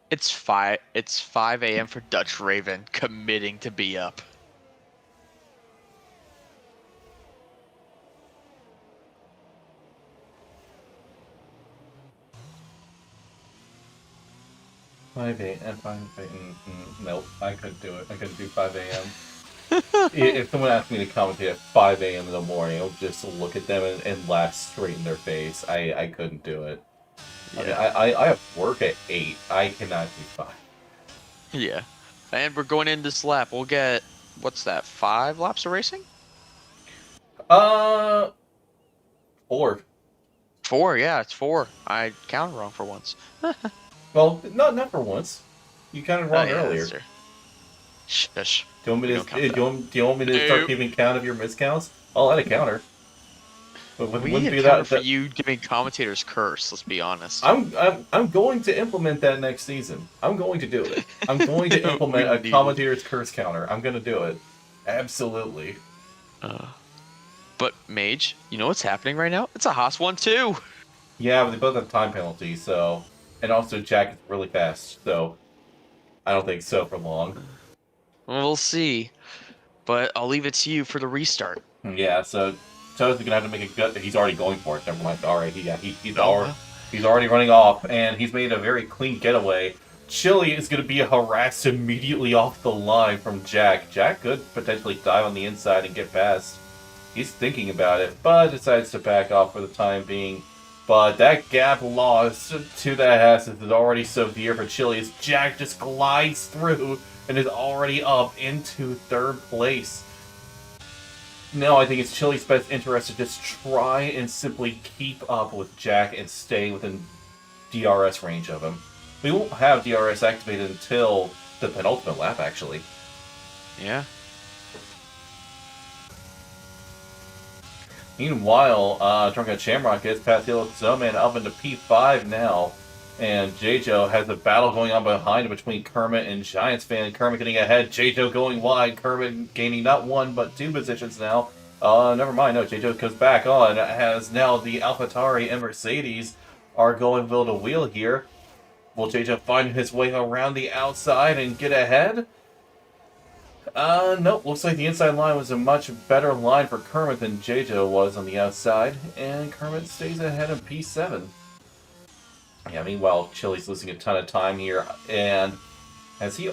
It's 5 a.m. for Dutch Raven committing to be up. Nope, I couldn't do it. I couldn't do 5 a.m. If someone asked me to commentate at 5 a.m. in the morning, I'll just look at them and laugh straight in their face. I couldn't do it. Yeah. I mean, I have work at 8. I cannot do 5. Yeah. And we're going in this lap. We'll get, what's that, 5 laps of racing? 4. 4, yeah, it's 4. I counted wrong for once. Well, not for once. You counted wrong Oh, yeah, earlier. that's true. Shush. Do you want me We to? don't count Do you want me to start Nope. keeping count of your miscounts? I'll add a counter. But We wouldn't need be a counter that. for you giving commentators curse, let's be honest. I'm going to implement that next season. I'm going to do it. I'm going to implement We a need it. commentator's curse counter. I'm going to do it. Absolutely. But Mage, you know what's happening right now? It's a Haas 1 too. Yeah, but they both have time penalty, so, and also Jack is really fast, so I don't think so for long. We'll see. But I'll leave it to you for the restart. Yeah, so Toad's gonna have to make a gut. He's already going for it. Never mind. All right, he's wow. already running off, and he's made a very clean getaway. Chili is gonna be harassed immediately off the line from Jack. Jack could potentially dive on the inside and get past. He's thinking about it, but decides to back off for the time being. But that gap loss to that Hasses is already severe for Chili as Jack just glides through and is already up into 3rd place. Now I think it's Chili's best interest to just try and simply keep up with Jack and stay within DRS range of him. We won't have DRS activated until the penultimate lap, actually. Yeah. Meanwhile, Drunken Shamrock gets past Yellow Snowman up into P5 now. And J-Jo has a battle going on behind him between Kermit and Giants fan. Kermit getting ahead, J-Jo going wide. Kermit gaining not 1 but 2 positions now. Never mind, no, J-Jo goes back on as now the AlphaTauri and Mercedes are going wheel to wheel here. Will J-Jo find his way around the outside and get ahead? Nope. Looks like the inside line was a much better line for Kermit than J-Jo was on the outside, and Kermit stays ahead in P7. Yeah, meanwhile, Chili's losing a ton of time here, and has he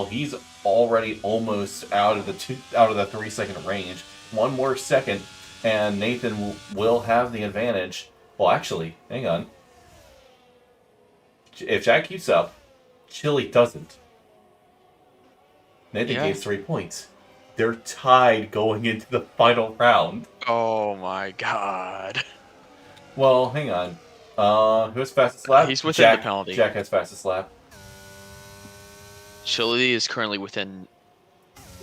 he's already almost out of the 3-second range. 1 more second, and Nathan will have the advantage. Well, actually, hang on. If Jack keeps up, Chili doesn't. Nathan gains 3 points. They're tied going into the final round. Oh my god. Well, hang on. Who has fastest lap? He's within the penalty. Jack has fastest lap. Chili is currently within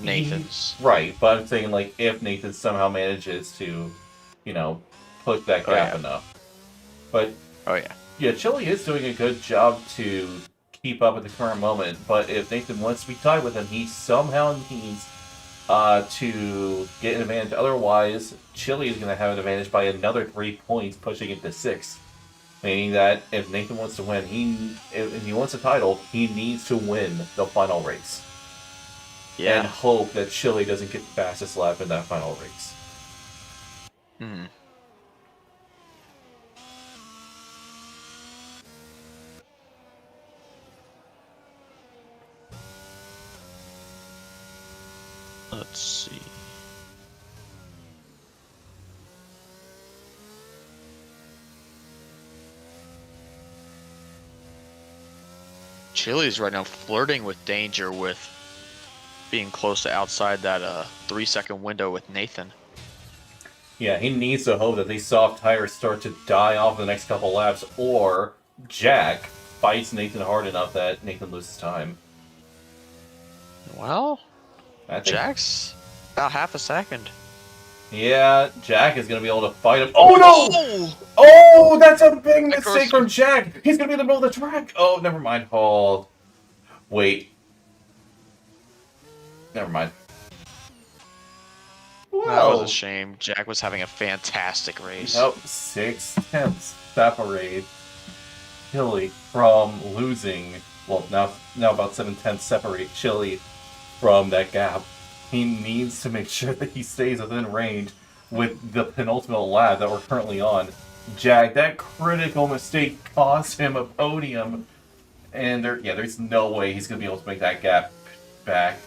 Nathan's. Right, but I'm saying, like, if Nathan somehow manages to, put that gap enough. But, yeah, Chili is doing a good job to keep up at the current moment, but if Nathan wants to be tied with him, he somehow needs to get an advantage. Otherwise, Chili is going to have an advantage by another 3 points, pushing it to 6. Meaning that if Nathan wants to win, if he wants a title, he needs to win the final race. Yeah. And hope that Chili doesn't get the fastest lap in that final race. Let's see. Chili's right now flirting with danger with being close to outside that 3-second window with Nathan. Yeah, he needs to hope that these soft tires start to die off in the next couple laps, or Jack fights Nathan hard enough that Nathan loses time. Well, I think, Jack's about half a second. yeah, Jack is going to be able to fight him. Oh, no! Oh! Oh, that's a big That mistake from Jack! He's going to be in the middle of the track! Oh, never mind. Oh, wait. Never mind. That was a shame. Jack was having a fantastic race. Nope, 6/10 separate Chili from losing. Well, now about 7/10 separate Chili from that gap. He needs to make sure that he stays within range with the penultimate lap that we're currently on. Jack, that critical mistake cost him a podium, and there's no way he's gonna be able to make that gap back.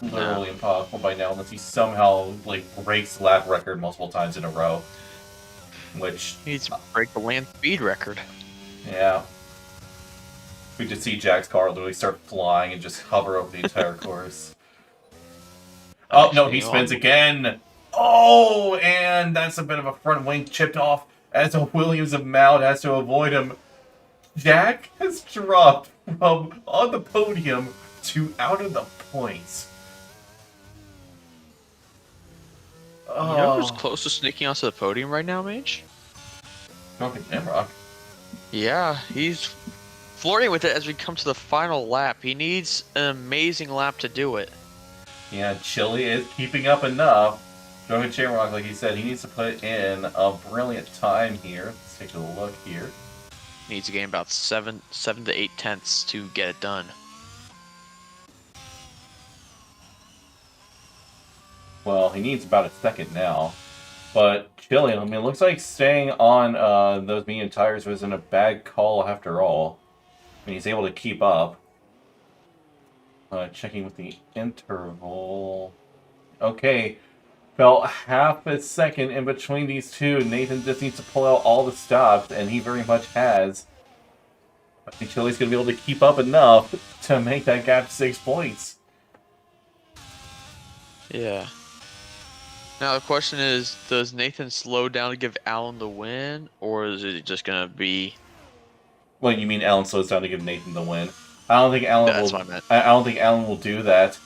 Literally impossible by now, unless he somehow breaks lap record multiple times in a row. Which He needs to break the land speed record. yeah, we just see Jack's car literally start flying and just hover over the entire course. Oh no, he spins again. Oh, and that's a bit of a front wing chipped off as a Williams of Mount has to avoid him. Jack has dropped from on the podium to out of the points. You know who's close to sneaking onto the podium right now, Mage? Don't think Namrock. Yeah, he's flirting with it as we come to the final lap. He needs an amazing lap to do it. Yeah, Chili is keeping up enough. Drunken Shamrock, like he said, he needs to put in a brilliant time here. Let's take a look here. Needs to gain about 7 to 8 tenths to get it done. Well, he needs about a second now. But Chili, I mean, it looks like staying on those medium tires wasn't a bad call after all. I mean, he's able to keep up. Checking with the interval. Okay, about half a second in between these two. Nathan just needs to pull out all the stops, and he very much has. I think Chili's going to be able to keep up enough to make that gap 6 points. Yeah. Now the question is, does Nathan slow down to give Alan the win, or is it just gonna be? Well, you mean Alan slows down to give Nathan the win? I don't think Alan That's will. what I meant. I don't think Alan will do that,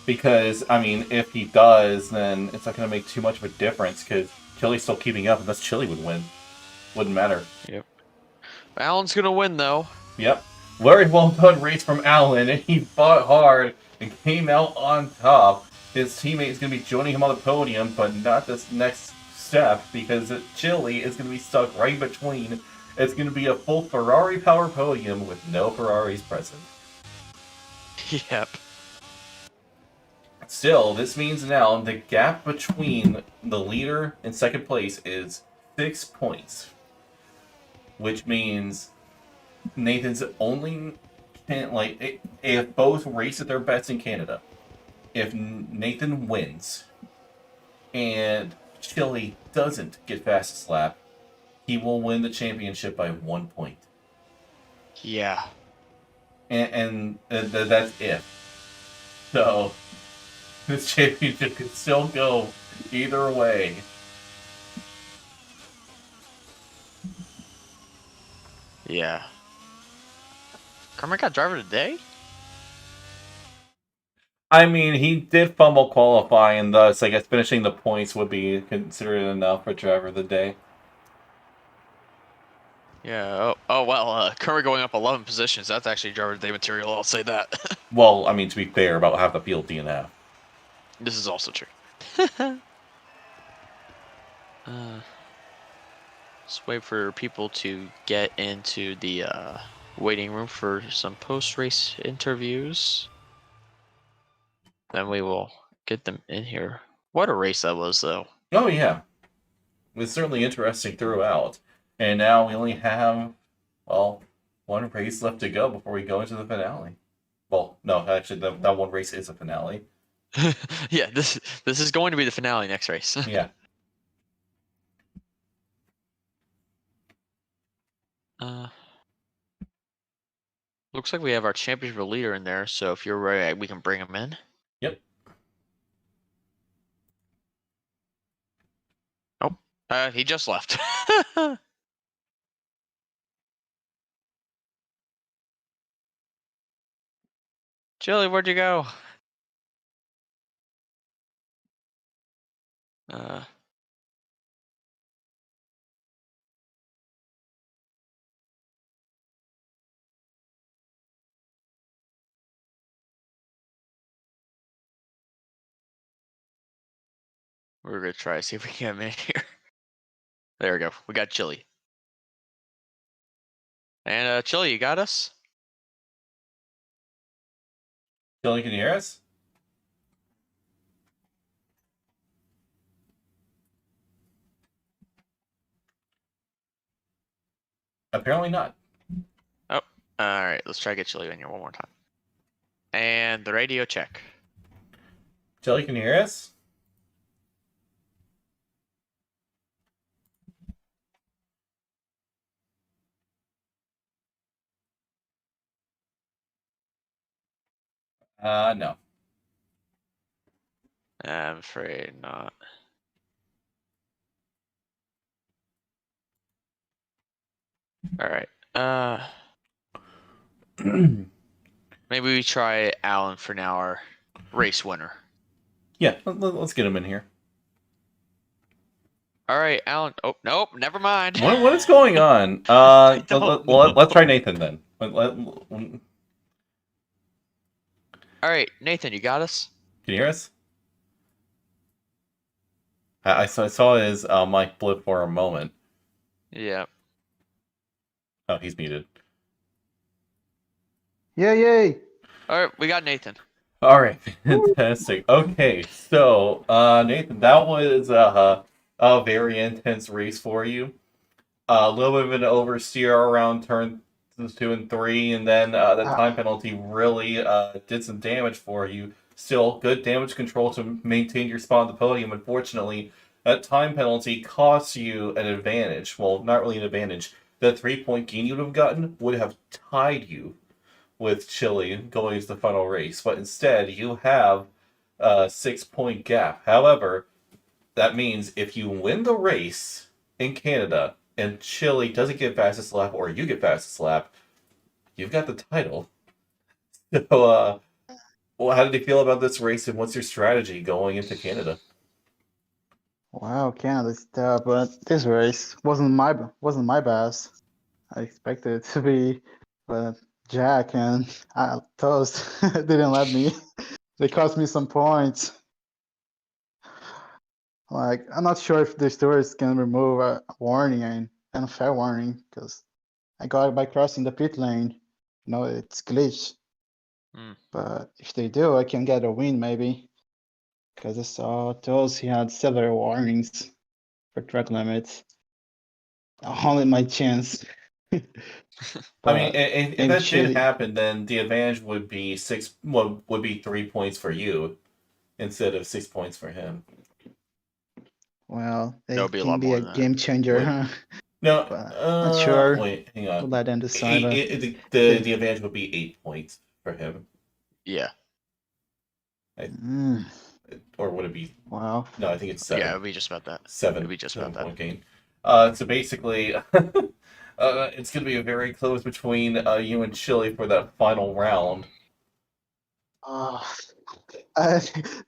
because I mean, if he does, then it's not going to make too much of a difference. Because Chili's still keeping up, and thus Chili would win. Wouldn't matter. Yep. Alan's gonna win though. Yep. Very well done race from Alan, and he fought hard and came out on top. His teammate is going to be joining him on the podium, but not this next step, because Chili is going to be stuck right between. It's going to be a full Ferrari power podium with no Ferraris present. Yep. Still, this means now the gap between the leader and second place is 6 points. Which means Nathan's only if both race at their best in Canada. If Nathan wins and Chili doesn't get fastest lap, he will win the championship by 1 point. Yeah. And that's if. So, this championship could still go either way. Yeah. Carmen got driver today? I mean, he did fumble qualifying, thus I guess finishing the points would be considered enough for driver of the day. Yeah. Oh well, Kermit going up 11 positions. That's actually driver of the day material, I'll say that. Well, I mean, to be fair, about half the field DNF. This is also true. Let's wait for people to get into the waiting room for some post-race interviews. Then we will get them in here. What a race that was, though. Oh, yeah. It was certainly interesting throughout. And now we only have, well, one race left to go before we go into the finale. Well, no, actually, that one race is a finale. Yeah, this is going to be the finale next race. Yeah. Uh, looks like we have our championship leader in there, so if you're ready, we can bring him in. Yep. He just left. Chili, where'd you go? Uh, we're gonna try to see if we can get him in here. There we go. We got Chili. And Chili, you got us? Dylan, can you hear us? Apparently not. Oh, all right. Let's try to get Chili in here one more time. And the radio check. Jelly, can you hear us? No. I'm afraid not. All right. Maybe we try Alan for now, our race winner. Yeah, let's get him in here. All right, Alan. Oh, nope. Never mind. What is going on? don't Let's try Nathan then. All right, Nathan, you got us? Can you hear us? I saw his mic blip for a moment. Yeah. Oh, he's muted. Yay! All right, we got Nathan. All right, fantastic. Okay, so Nathan, that was a very intense race for you. A little bit of an oversteer around turn 2 and 3, and then the time penalty really did some damage for you. Still, good damage control to maintain your spot on the podium. Unfortunately, that time penalty costs you an advantage. Well, not really an advantage. The 3-point gain you would have gotten would have tied you with Chile going into the final race, but instead you have a 6-point gap. However, that means if you win the race in Canada and Chile doesn't get fastest lap or you get fastest lap, you've got the title. So, well, how did you feel about this race and what's your strategy going into Canada? Wow, Canada's tough, but this race wasn't my best. I expected it to be, but Jack and Toast didn't let me. They cost me some points. Like, I'm not sure if the stewards can remove a warning and an unfair warning, because I got it by crossing the pit lane. You know, it's glitched. Hmm. But if they do, I can get a win maybe. Because I saw Toast, he had several warnings for track limits. Only my chance. I mean, But if maybe that did Chile. happen, then the advantage would be would be 3 points for you instead of 6 points for him. Well, That they would be a can lot be more a than that. game changer, What? huh? No, But not sure. wait, hang We'll on. let them decide. But The advantage would be 8 points for him, Yeah. or would it be? Wow. No, I think it's 7. Yeah, it would be just about that. 7. It'd be just about that. 7-point gain. So basically, it's going to be very close between you and Chile for that final round.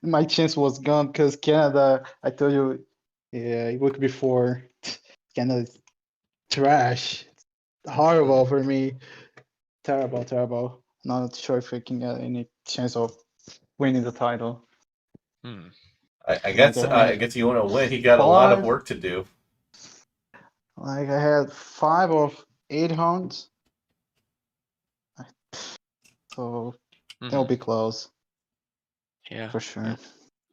My chance was gone because Canada, I told you, yeah, a week before, Canada's trash. It's horrible for me. Terrible, terrible. Not sure if we can get any chance of winning the title. Hmm. I guess you want to win. He got a lot of work to do. Like I had 5 of 8 hounds. So it'll be close Yeah. for sure. Yeah.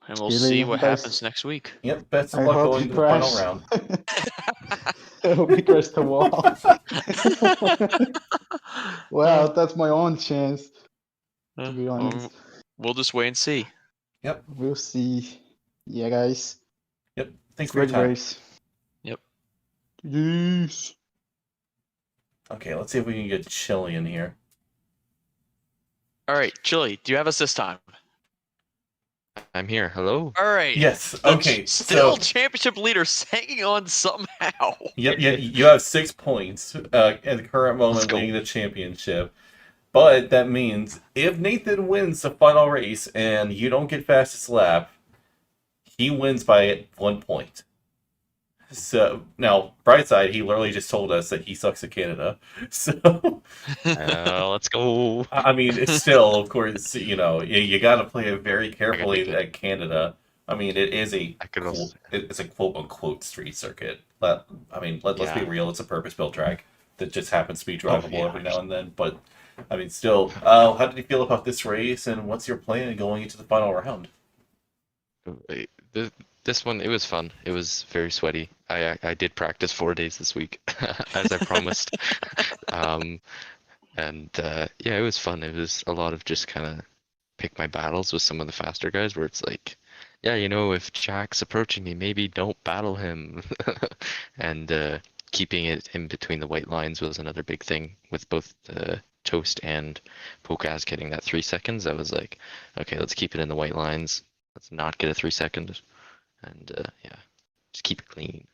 And we'll Really see what best- happens next week. Yep, best of I luck hope going you to the final crash. round. I hope he crashed the wall. Well, that's my own chance, to be honest. We'll just wait and see. Yep. We'll see. Yeah, guys. Yep. Thanks for your Great time. race. Yep. Yes. Okay, let's see if we can get Chili in here. All right, Chili, do you have us this time? I'm here. Hello. All right. Yes. The Okay. still So championship leaders hanging on somehow. yep. Yeah. You have 6 points at the current Let's moment, go. leading the championship. But that means if Nathan wins the final race and you don't get fastest lap, he wins by 1 point. So now, bright side, he literally just told us that he sucks at Canada. So Let's go. I mean, it's still, of course, you got to play it very make carefully it. at Canada. I mean, it is I could also. it's a quote unquote street circuit. But I mean, let's be Yeah. real, it's a purpose built track that just happens to be Oh, drivable yeah. every now and then. But I mean, still, how did you feel about this race, and what's your plan going into the final round? Wait, this one, it was fun. It was very sweaty. I did practice 4 days this week, as I promised. Yeah, it was fun. It was a lot of just kind of pick my battles with some of the faster guys, where it's like, yeah, if Jack's approaching me, maybe don't battle him. And keeping it in between the white lines was another big thing with both Toast and Pokaz getting that 3 seconds. I was like, okay, let's keep it in the white lines. Let's not get a 3 second. And yeah, just keep it clean.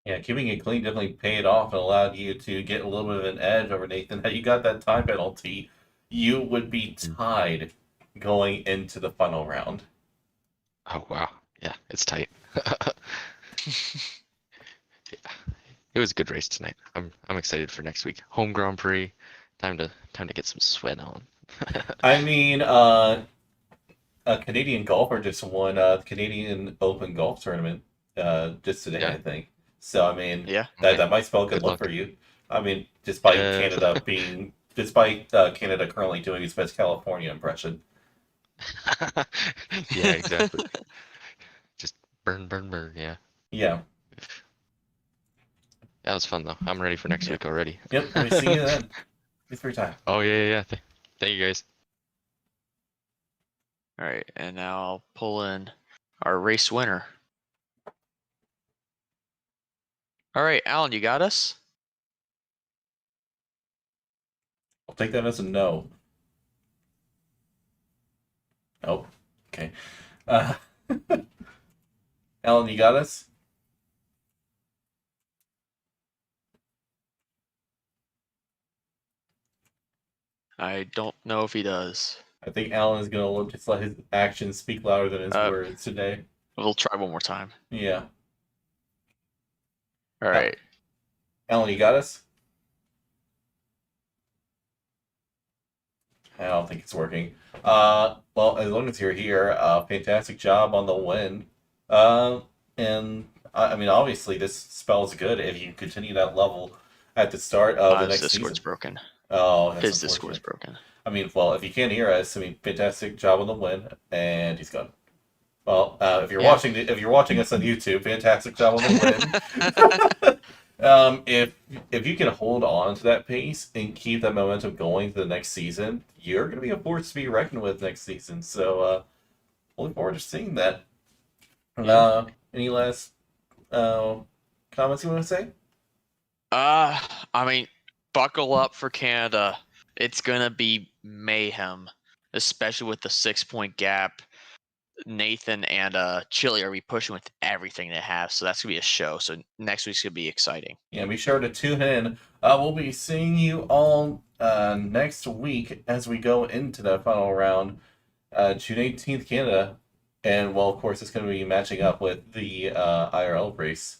Yeah, keeping it clean definitely paid off and allowed you to get a little bit of an edge over Nathan. Had you got that time penalty, you would be tied going into the final round. Oh wow, yeah, it's tight. Yeah, it was a good race tonight. I'm excited for next week. Home Grand Prix. Time to get some sweat on. I mean, a Canadian golfer just won the Canadian Open golf tournament just today, Yeah. I think. So I mean, Yeah. that might spell good Good luck luck. for you. I mean, despite Yeah. Canada currently doing its best California impression. Yeah, exactly. Just burn, burn, burn. Yeah, Yeah. that was fun though. I'm ready for next Yeah. week already. Yep. Let me see you then. Thanks for your time. Oh yeah. Thank you guys. All right, and now I'll pull in our race winner. All right, Alan, you got us? I'll take that as a no. Oh, okay. Uh, Alan, you got us? I don't know if he does. I think Alan is gonna just let his actions speak louder than his Uh, words today. We'll try one more time. Yeah. All right. Alan, you got us? I don't think it's working. Well, as long as you're here, fantastic job on the win. And I mean, obviously, this spells good if you continue that level at the start of the His next Discord's season. broken. Oh, that's His Discord's unfortunate. broken. I mean, well, if you can't hear us, I mean, fantastic job on the win, and he's gone. Well, if you're Yeah. watching us on YouTube, fantastic job on the win. If you can hold on to that pace and keep that momentum going to the next season, you're going to be a force to be reckoned with next season. So, looking forward to seeing that. Yeah. Any last comments you want to say? I mean, buckle up for Canada. It's gonna be mayhem, especially with the 6 point gap. Nathan and Chili are be pushing with everything they have, so that's gonna be a show. So next week's gonna be exciting. Yeah, be sure to tune in. We'll be seeing you all next week as we go into that final round, June 18th, Canada. And, well, of course, it's going to be matching up with the IRL race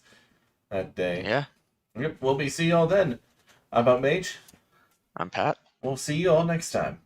that day. Yeah, Yep, we'll be seeing you all then. I'm Mage. I'm Pat. We'll see you all next time.